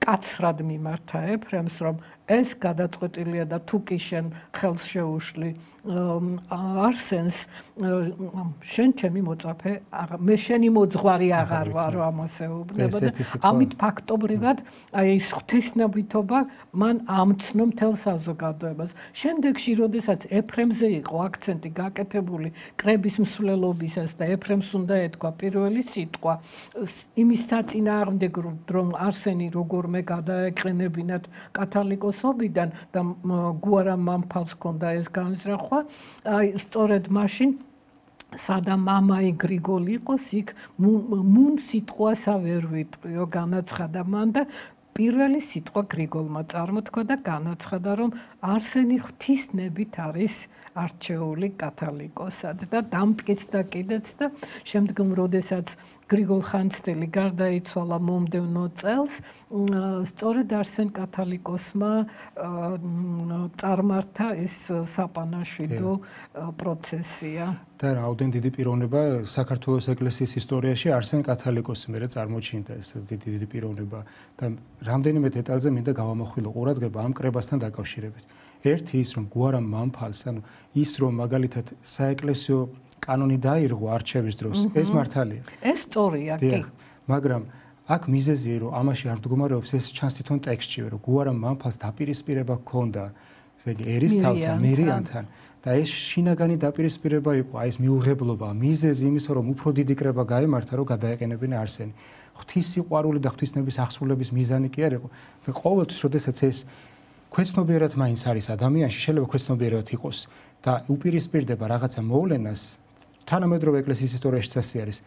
კაცრად მიმართა ეფრემს, რომ ეს გადაწყვეტილია და თუ კი შენ ხელს შეუშლი არსენს, შენ ჩემი მოწაფე, მე შენი მოძღვარი აღარ ვარო, ამას ეუბნება და ამით ფაქტობრივად აი ეს ღვთისნებითობა მან ამცნო მთელ საზოგადოებას. შემდეგში, როდესაც ეფრემზე იყო აქცენტი გაკეთებული კრების მსვლელობისას და ეფრემს უნდა ეთქვა პირველი სიტყვა იმის საწინააღმდეგოდ, რომ არსენი როგორმე გადაეყენებინათ კათალიკოსობიდან და გუარა მამფალს ჰქონდა ეს განზრახვა, აი სწორედ მაშინ სადა მამაი გრიგოლი იყოს, იქ მუნ სიტყვასა ვერ ვიტყვიო, განაცხადა მან და პირველი სიტყვა გრიგოლმა წარმოთქვა და განაცხადა, რომ არსენი ღვთისნებით არის არჩეული კათალიკოსად და დამტკიცდა კიდეც და შემდგომ როდესაც გრიგოლ ხანძთელი გარდაიცვალა მომდევნო წელს, სწორედ არსენ კათალიკოსმა წარმართა ეს საპანაშვიდო პროცესია. და რაოდენ დიდი პიროვნება საქართველოს ეკლესიის ისტორიაში არსენ კათალიკოსი მერე წარმოჩინდა ეს დიდი პიროვნება და რამდენიმე დეტალზე მინდა გავამახვილო ყურადღება ამ კრებასთან დაკავშირებით. ერთი ის, რომ გუარამ მამფალს, ანუ ის, რომ მაგალითად საეკლესიო კანონი დაირღვა არჩევის დროს, ეს მართალია. ეს სწორია, კი. მაგრამ აქ მიზეზია რომ ამაში არ მდგომარეობს ეს ჩანს თვითონ ტექსტში რომ გუარა მამფას დაპირისპირება ჰქონდა ესე იგი ერისთავთან მირიანთან და ეს შინაგანი დაპირისპირება იყო აი ეს მიუღებლობა მიზეზი იმის რომ უფრო დიდი კრება გაემართა რომ გადაეყენებინა არსენი ღვთის სიყვარული და ღვთისნების აღსრულების მიზანი კი არ იყო და ყოველთვის როდესაც ეს ქვეცნობიერად მაინც არის ადამიანში შეიძლება ქვეცნობიერად იყოს და უპირისპირდება რაღაცა მოვლენას თანამედროვე ეკლესიის ისტორიაში ასე არის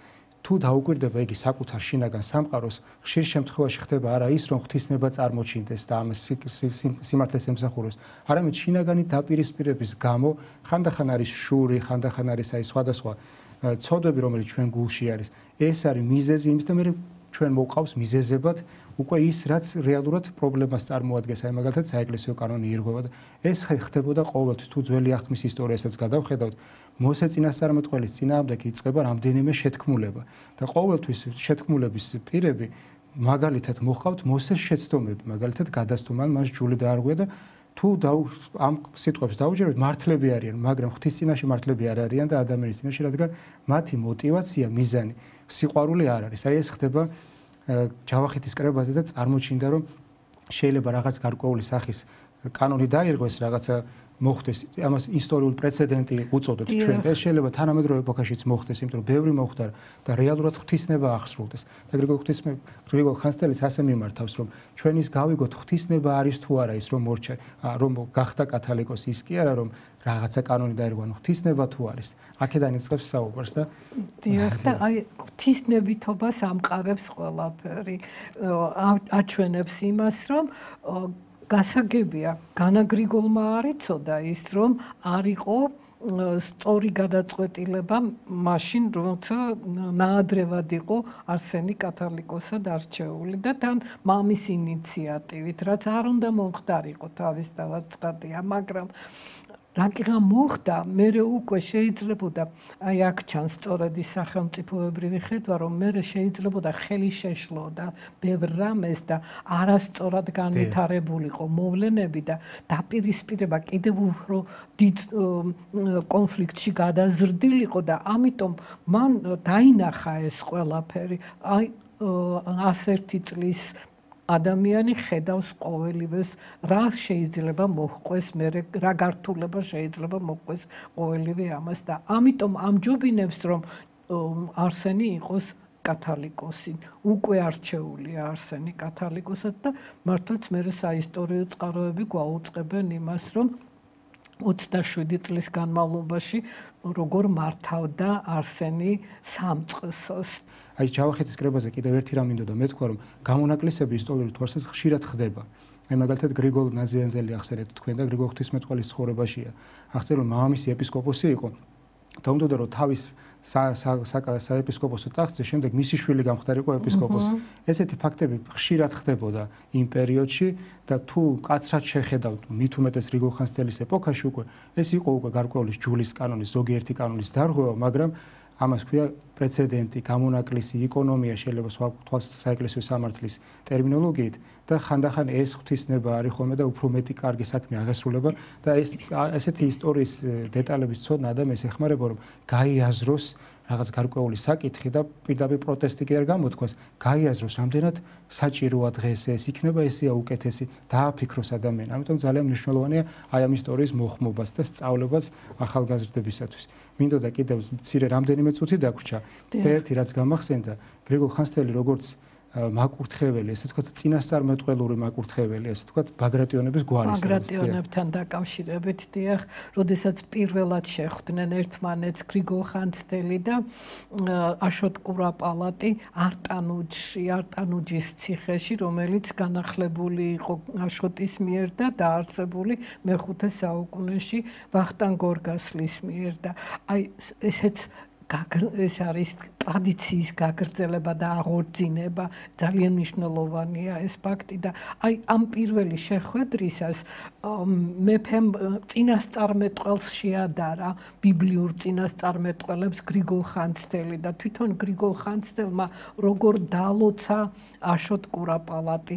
თუ დაუკვირდება იგი საკუთარ შინაგან სამყაროს ხშირ შემთხვევაში ხდება არა ის რომ ღვთისნება წარმოჩინდეს და ამ სიმართლეს ემსახუროს არამედ შინაგანი დაპირისპირების გამო ხანდახან არის შური ხანდახან არის აი სხვადასხვა ცოდვები რომელიც ჩვენ გულში არის ეს არის მიზეზი იმის და მე ჩვენ მოვყავს მიზეზებად უკვე ის რაც რეალურად პრობლემას წარმოადგენს აი მაგალითად საეკლესიო კანონი ირღვევა და ეს ხდებოდა ყოველთვის თუ ძველი აღთმის ისტორიასაც გადავხედავთ მოსე წინასწარმეტყველის წინააღმდეგ იწყება რამდენიმე შეთქმულება და ყოველთვის შეთქმულების პირები მაგალითად მოხავთ მოსეს შეცდომები მაგალითად გადასტუმან მას ჯული დაარღვია და თუ ამ სიტყვებს დაუჯერებთ მართლები არიან მაგრამ ღვთის წინაშე მართლები არ არიან და ადამიანის წინაშე რადგან მათი мотиваცია მიზანი სიყვარული არ არის აი ეს ხდება ჯავახეთის კრებაზე და წარმოჩინდა რომ შეიძლება რაღაც გარკვეული სახის კანონი დაირღვეს რაღაცა მოხდეს ამას ისტორიულ პრეცედენტი უწოდოთ ჩვენ და შეიძლება თანამედროვე ეპოქაშიც მოხდეს იმიტომ რომ ბევრი მოხდა და რეალურად ღვთისნება აღსრულდეს და გრიგოლ ხანძთელიც ასე მიმართავს რომ ჩვენ ის გავიგოთ ღვთისნება არის თუ არა ის რომ მორჩა რომ გახდა კათალიკოსი ის კი არა რომ რაღაცა კანონი დაირღვა ღვთისნება თუ არის აქედან იწყებს საუბარს და დიახ და აი ღვთისნებითობას ამყარებს ყველაფერი აჩვენებს იმას რომ გასაგებია განა გრიგოლმა არ იცოდა ის რომ არ იყო სწორი გადაწყვეტილება მაშინ როცა ნაადრევად იყო არსენი კათალიკოსად არჩეული და თან მამის ინიციატივით რაც არ უნდა მომხდარიყო თავისთავად ცხადია მაგრამ რაკიღა მოხდა მერე უკვე შეიძლებოდა აი აქ ჩანს სწორედ ის სახელმწიფოებრივი ხედვა რომ მერე შეიძლებოდა ხელი შეშლო და ბევრ რამეს და არასწორად განვითარებულიყო მოვლენები და დაპირისპირება კიდევ უფრო დიდ კონფლიქტში გადაზრდილიყო და ამიტომ მან დაინახა ეს ყველაფერი აი 101 წლის ადამიანი ხედავს ყოველივეს რა შეიძლება მოჰყვეს მე რა გართულება შეიძლება მოჰყვეს ყოველივე ამას და ამიტომ ამჯობინებს რომ არსენი იყოს კათალიკოსი უკვე არჩეულია არსენი კათალიკოსად და მართლაც მე საისტორიო წყაროები გვაუწყებენ იმას რომ 27 წლის განმავლობაში როგორ მართავდა არსენი სამწყსოს აი ჯავახეთის კრებაზე კიდევ ერთი რამ მინდოდა მე თქვა რომ გამონაკლისები ისტორიულ თვალსაზრისით ხშირად ხდება აი მაგალითად გრიგოლ ნაზიანძელი ახსენეთ თქვენ და გრიგოლ ღვთისმეტყველის ცხოვრებაშია ახსენე რომ მამამისი ეპისკოპოსი იყო და უნდა რომ თავის საეპისკოპოსო ტახტზე შემდეგ მისი შვილი გამხდარიყო ეპისკოპოსი ესეთი ფაქტები ხშირად ხდებოდა იმ პერიოდში და თუ კაცრად შეხედავთ მით უმეტეს გრიგოლ ხანძთელის ეპოქაში უკვე ეს იყო უკვე გარკვეული ჯულის კანონის ზოგიერთი კანონის დარღვევა მაგრამ ამას ქვია პრეცედენტი, გამონაკლისი, ეკონომია შეიძლება სხვა საეკლესიო სამართლის ტერმინოლოგიით და ხანდახან ეს ღვთისნება არის ხოლმე და უფრო მეტი კარგი საქმე აღესრულება და ესეთი ისტორიის დეტალების ცოდნა ადამიანს ეხმარება რომ გაიაზროს რაღაც გარკვეული საკითხი და პირდაპირ პროტესტი კი არ გამოთქვას, გაიაზროს რამდენად საჭიროა დღეს ეს იქნება ესეა უკეთესი დააფიქროს ადამიანი. ამიტომ ძალიან მნიშვნელოვანია აი ამ ისტორიის მოხმობაც და სწავლებაც ახალგაზრდებისათვის. მინდოდა კიდევ მცირე რამდენიმე წუთი დაგვრჩა და ერთი რაც გამახსენდა გრიგოლ ხანძთელი როგორც მაკურთხეველი, ესე ვთქვათ, წინასწარმეტყველური მაკურთხეველი, ესე ვთქვათ, ბაგრატიონების გვარის. ბაგრატიონებთან დაკავშირებით, დიახ, როდესაც პირველად შეხვდნენ ერთმანეთს გრიგოლ ხანძთელი და აშოტ კურაპალატი არტანუჯის ციხეში, რომელიც განახლებული იყო აშოტის მიერ და დაარსებული მე-5 საუკუნეში ვახტანგ გორგასლის მიერ და აი ესეც ეს არის ტრადიციის გაგრძელება და აღორძინება ძალიან მნიშვნელოვანია ეს ფაქტი და აი ამ პირველი შეხვედრისას მეფემ წინასწარმეტყველს შეადარა ბიბლიურ წინასწარმეტყველებს გრიგოლ ხანძთელი და თვითონ გრიგოლ ხანძთელმა როგორ დალოცა აშოტ კურაპალატი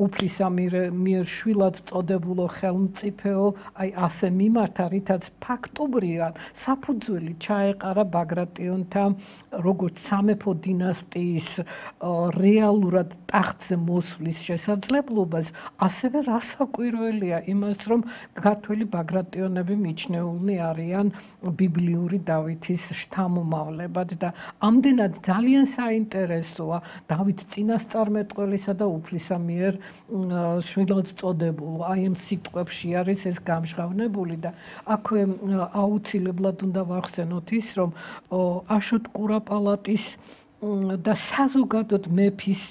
უფლისა მიერ შვილად წოდებულო ხელმწიფეო აი ასე მიმართა რითაც ფაქტობრივად საფუძველი ჩაეყარა ბაგრატიონთა როგორც სამეფო დინასტიის რეალურად ტახტზე მოსვლის შესაძლებლობას, ასევე რასაკვირველია იმას, რომ ქართველი ბაგრატიონები მიჩნეულნი არიან ბიბლიური დავითის შთამომავლებად და ამდენად ძალიან საინტერესოა დავით წინასწარმეტყველისა და უფლისა მიერ შვილად წოდებულ აი ამ სიტყვებში არის ეს გამჟღავნებული და აქვე აუცილებლად უნდა ვახსენოთ ის, რომ აშოტ კურაპალატის და საზოგადოდ მეფის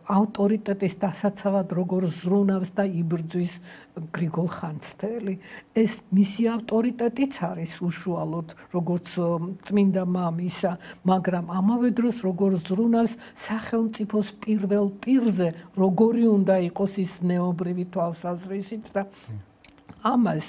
ავტორიტეტის დასაცავად როგორ ზრუნავს და იბრძვის გრიგოლ ხანძთელი. ეს მისი ავტორიტეტიც არის უშუალოდ როგორც წმინდა მამისა, მაგრამ ამავე დროს როგორ ზრუნავს სახელმწიფოს პირველ პირზე, როგორი უნდა იყოს ის ზნეობრივი თვალსაზრისით და ამას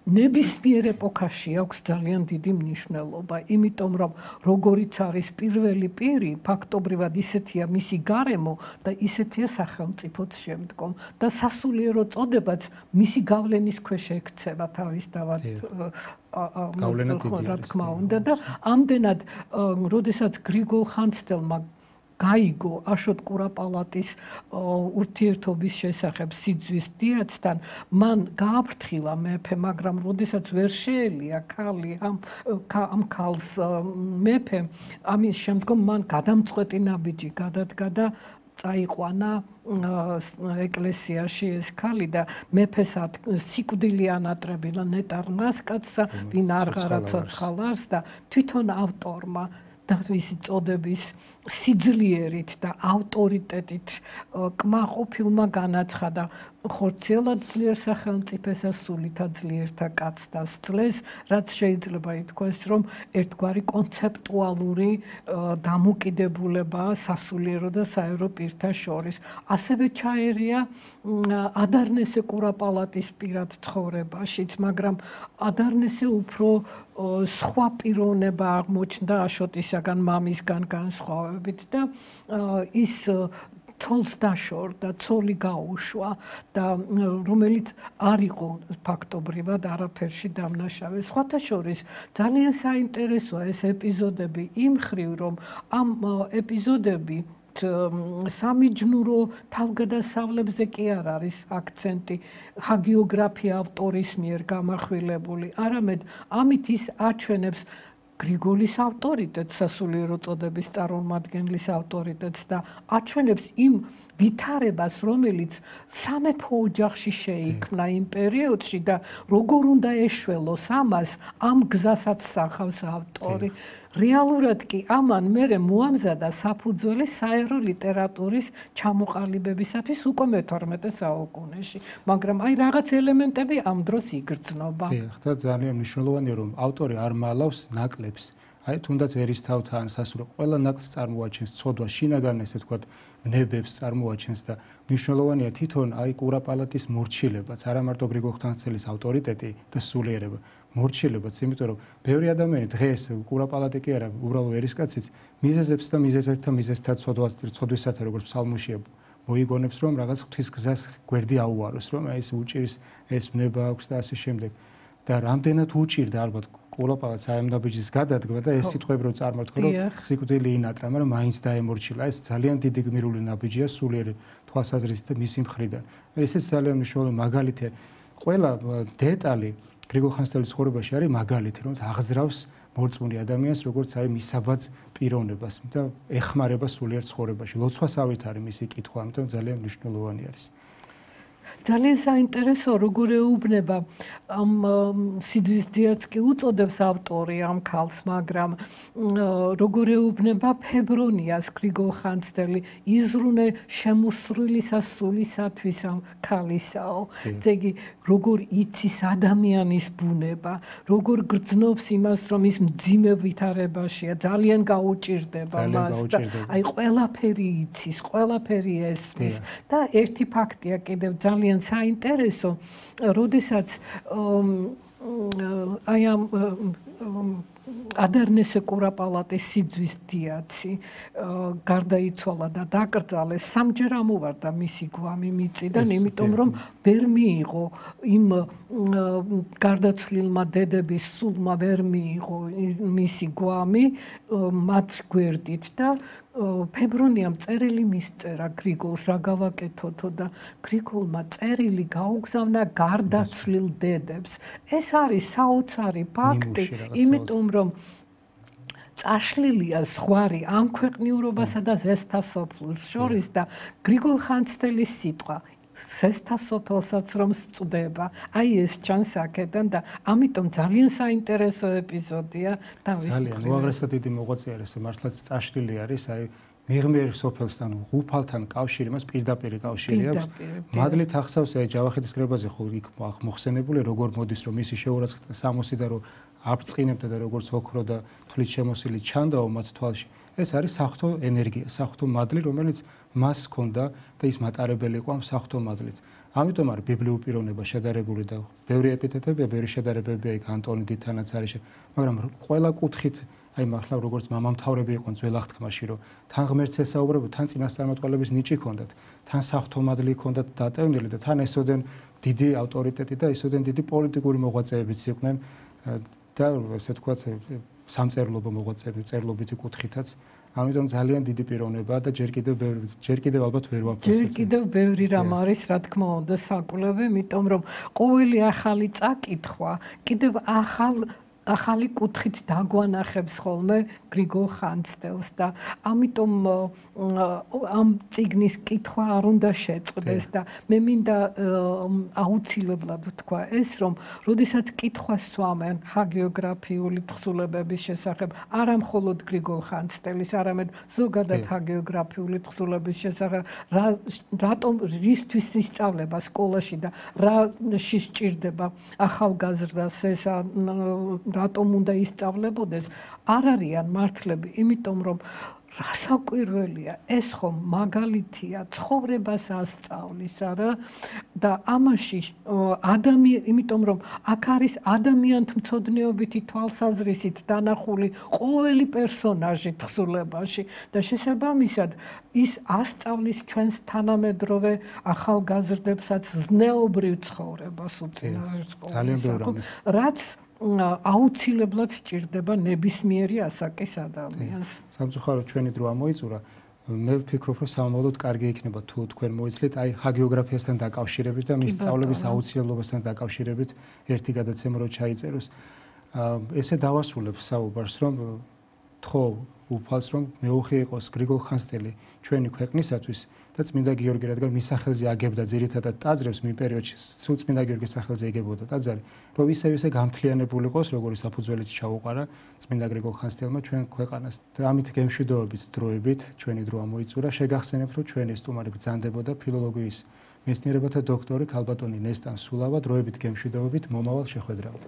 ნებისმიერ ეპოქაში აქვს ძალიან დიდი მნიშვნელობა, იმიტომ რომ როგორიც არის პირველი პირი, ფაქტობრივად ისეთია მისი გარემო და ისეთია სახელმწიფოც შემდგომ და სასულიერო წოდებაც მისი გავლენის ქვეშ ექცევა თავისთავად რა თქმა უნდა და ამდენად როდესაც გრიგოლ ხანძთელმა გაიგო აშოტ კურაპალატის ურთიერთობის შესახებ სიძვის დიაცთან, მან გააფრთხილა მეფე, მაგრამ როდესაც ვერ შეელია ქალი ამ ქალს მეფე, ამის შემდგომ მან გადამწყვეტი ნაბიჯი გადადგა და წაიყვანა ეკლესიაში ეს ქალი და მეფეს სიკვდილი ანატრებილა ნეტარ კაცსა, ვინ არ ღარა ცოცხალარს და თვითონ ავტორმა თავისი წოდების სიძლიერით და ავტორიტეტით კმაყოფილმა განაცხადა ხორციელად ძლიერ სახელმწიფოსა სულითად ძლიერთა კაცთა სძლეს, რაც შეიძლება ითქვას, რომ ერთგვარი კონცეპტუალური დამოკიდებულებაა სასულიერო და საერო პირთა შორის. ასევე ჩაერია ადარნესე კურაპალატის პირად ცხოვრებაშიც, მაგრამ ადარნესე უფრო სხვა პიროვნება აღმოჩნდა აშოტისაგან, მამისგან განსხვავებით და ის ცოლს დაშორდა, ცოლი გაუშვა და რომელიც არ იყო ფაქტობრივად არაფერში დამნაშავე. სხვათა შორის ძალიან საინტერესოა ეს ეპიზოდები იმ მხრივ, რომ ამ ეპიზოდები სამიჯნურო თავგადასავლებზე კი არ არის აქცენტი ჰაგიოგრაფია ავტორის მიერ გამახვილებული, არამედ ამით ის აჩვენებს გრიგოლის ავტორიტეტს, სასულიერო წოდების წარმომადგენლის ავტორიტეტს და აჩვენებს იმ ვითარებას, რომელიც სამეფო ოჯახში შეიქმნა იმ პერიოდში და როგორ უნდა ეშველოს ამას, ამ გზასაც სახავს ავტორი. რეალურად კი ამან მერე მოამზადა საფუძველი საერო ლიტერატურის ჩამოყალიბებისათვის უკვე მე-12 საუკუნეში, მაგრამ აი რაღაც ელემენტები ამ დროს იგრძნობა. დიახ, და ძალიან მნიშვნელოვანია, რომ ავტორი არ მალავს ნაკლებს. აი თუნდაც ერისთავთან სასურველ ყველა ნაკლს წარმოაჩენს ცოდვა, შინაგან ესე ვთქვათ, ნებებს წარმოაჩენს და მნიშვნელოვანია თვითონ აი კურაპალატის მორჩილებაც, არა მარტო გრიგოლ ხანძთელის ავტორიტეტი და სულიერება, მორჩილებაც, იმიტომ რომ ბევრი ადამიანი დღეს კურაპალატი კი არა, უბრალო ერისკაციც მიზეზებს და მიზეზთა ცოდვისათა როგორც ფსალმუშია მოიგონებს, რომ რაღაც ღვთის გზას გვერდი აუაროს, რომ აი ეს უჭირს, ეს მნება აქვს და ასე შემდეგ. და რამდენად უჭირდა ალბათ კურაპალატს აი ამ ნაბიჯის გადადგმა და ეს სიტყვები რო წარმართქო, რომ სიკვდილი ინატრა, მაგრამ მაინც დაემორჩილა. ეს ძალიან დიდი გმირული ნაბიჯია სულიერი თვალსაზრისით მისი მხრიდან. ესეც ძალიან მნიშვნელოვანი მაგალითია. ყველა დეტალი გრიგოლ ხანძთელის ცხოვრებაში არის მაგალითი, რომ აღზრავს მორწმუნე ადამიანს, როგორც აი მისაბაძ პიროვნებას და ეხმარება სულიერ ცხოვრებაში. ლოცვასავით არის მისი კითხვა, ამიტომ ძალიან მნიშვნელოვანი არის. ძალიან საინტერესო როგორ ეუბნება ამ სიძვის დიაც კი უწოდებს ავტორი ამ ქალს, მაგრამ როგორ ეუბნება ფებრონიას გრიგოლ ხანძთელი იზრუნე შემოსრულისა სულისათვის ამ ქალისაო. ესე იგი როგორ იცის ადამიანის ბუნება, როგორ გრძნობს იმას, რომ ის მძიმე ვითარებაშია, ძალიან გაუჭირდება მას და აი ყველაფერი იცის, ყველაფერი ესმის და ერთი ფაქტია კიდევ ძალიან საინტერესო, როდესაც აი ამ ადარნესე კურაპალატის სიძვის დიაცი გარდაიცვალა და დაკრძალეს. სამჯერ ამოვარდა მისი გვამი მიწიდან, იმიტომ რომ ვერ მიიღო იმ გარდაცვლილმა დედების სულმა ვერ მიიღო მისი გვამი მათ გვერდით და ფებრონიამ წერილი მისწერა გრიგოლს რა გავაკეთოთო და გრიგოლმა წერილი გაუგზავნა გარდაცვლილ დედებს. ეს არის საოცარი ფაქტი, იმიტომ რომ წაშლილია ზღვარი ამ ქვეყნიურობასა და ზესთასოფლს შორის და გრიგოლ ხანძთელის სიტყვა ზესთასოფელსაც რომ სწდება. აი ეს ჩანს აქედან და ამიტომ ძალიან საინტერესო ეპიზოდია თავის ძალიან უაღრესად დიდი მოღვაწე არის, მართლაც წაშლილი არის, აი მიღმიერ სოფელსთან უფალთან კავშირი, მას პირდაპირ კავშირი აქვს. მადლით ახსავს აი ჯავახეთის კრებაზე ხო იქ მოხსენებული როგორ მოდის რომ მისი შეურაცხყოფა სამოსი და რომ აფრწყინებდა და როგორც ოქრო და თვლით შემოსილი ჩანდაო მათ თვალში. ეს არის საღვთო ენერგია, საღვთო მადლი, რომელიც მას ჰქონდა და ის მატარებელი იყო ამ საღვთო მადლით. ამიტომ არის ბიბლიურ პიროვნება შედარებული და ბევრი ეპითეტებია, ბევრი შედარებებია იქ ანტონი დიდთანაც არის, მაგრამ ყველა კუთხით აი მართლა როგორც მამამთავრები იყვნენ ძველ აღთქმაში, რომ თან ღმერთს ესაუბრებო, თან წინასწარმეტყველების ნიჭი ჰქონდათ, თან საღვთო მადლი ჰქონდათ დატევნილი და თან ესოდენ დიდი ავტორიტეტი და ესოდენ დიდი პოლიტიკური მოღვაწეებიც იყვნენ და ესე ვთქვათ სამწერლობო მოღვაწეები, წერლობითი კუთხითაც. ამიტომ ძალიან დიდი პიროვნებაა და ჯერ კიდევ ალბათ ვერ ვაფასებ. ჯერ კიდევ ბევრი რამ არის, რა თქმა უნდა, საკვლევი, იმიტომ რომ ყოველი ახალი წაკითხვა კიდევ ახალი კუთხით დაგვანახებს ხოლმე გრიგოლ ხანძთელს და ამიტომ ამ წიგნის კითხვა არ უნდა შეწყდეს და მე მინდა აუცილებლად ვთქვა ეს რომ როდესაც კითხვას სვამენ ჰაგიოგრაფიული თხზულებების შესახებ არა მხოლოდ გრიგოლ ხანძთელის არამედ ზოგადად ჰაგიოგრაფიული თხზულების შესახებ რატომ რისთვის ისწავლება სკოლაში და რაში სჭირდება ახალგაზრდას ეს რატომ უნდა ისწავლებოდეს არ არიან მართლები, იმიტომ რომ რასაკვირველია, ეს ხომ მაგალითია ცხოვრებას ასწავლის, არა? და ამაში იმიტომ რომ აქ არის ადამიანთმცოდნეობითი თვალსაზრისით დანახული ყოველი პერსონაჟი თხზულებაში და შესაბამისად ის ასწავლის ჩვენს თანამედროვე ახალგაზრდებსაც ზნეობრივ ცხოვრებას უწინააღმდეგო. ძალიან ბევრი რაც აუცილებლად სჭირდება ნებისმიერი ასაკის ადამიანს. სამწუხაროდ ჩვენი დრო ამოიწურა. მე ვფიქრობ, რომ სამომავლოდ კარგი იქნება თუ თქვენ მოიცლეთ აი ჰაგიოგრაფიასთან დაკავშირებით და მის სწავლების აუცილებლობასთან დაკავშირებით ერთი გადაცემა რო ჩაიწეროს. ესე დავასრულებ საუბარს, რომ თხო უფალს რომ მეუხი იყოს გრიგოლ ხანძთელი ჩვენი ქვეყნისათვის და წმინდა გიორგი რადგან მის სახელზე აგებდა ძირითადად ტაძრებს მის პერიოდში სულ წმინდა გიორგის სახელზე ეგებოდა ტაძარი რომ ისე გამთლიანებული იყოს როგორი საფუძველით ჩაუყარა წმინდა გრიგოლ ხანძთელმა ჩვენ ქვეყანას და ამით გემშვიდობებით დროებით ჩვენი დრო ამოიწურა შეგახსენებთ რომ ჩვენი სტუმარი ბრძანდებოდა ფილოლოგიის მეცნიერებათა დოქტორი ქალბატონი ნესტან სულავა დროებით გემშვიდობებით მომავალ შეხვედრამდე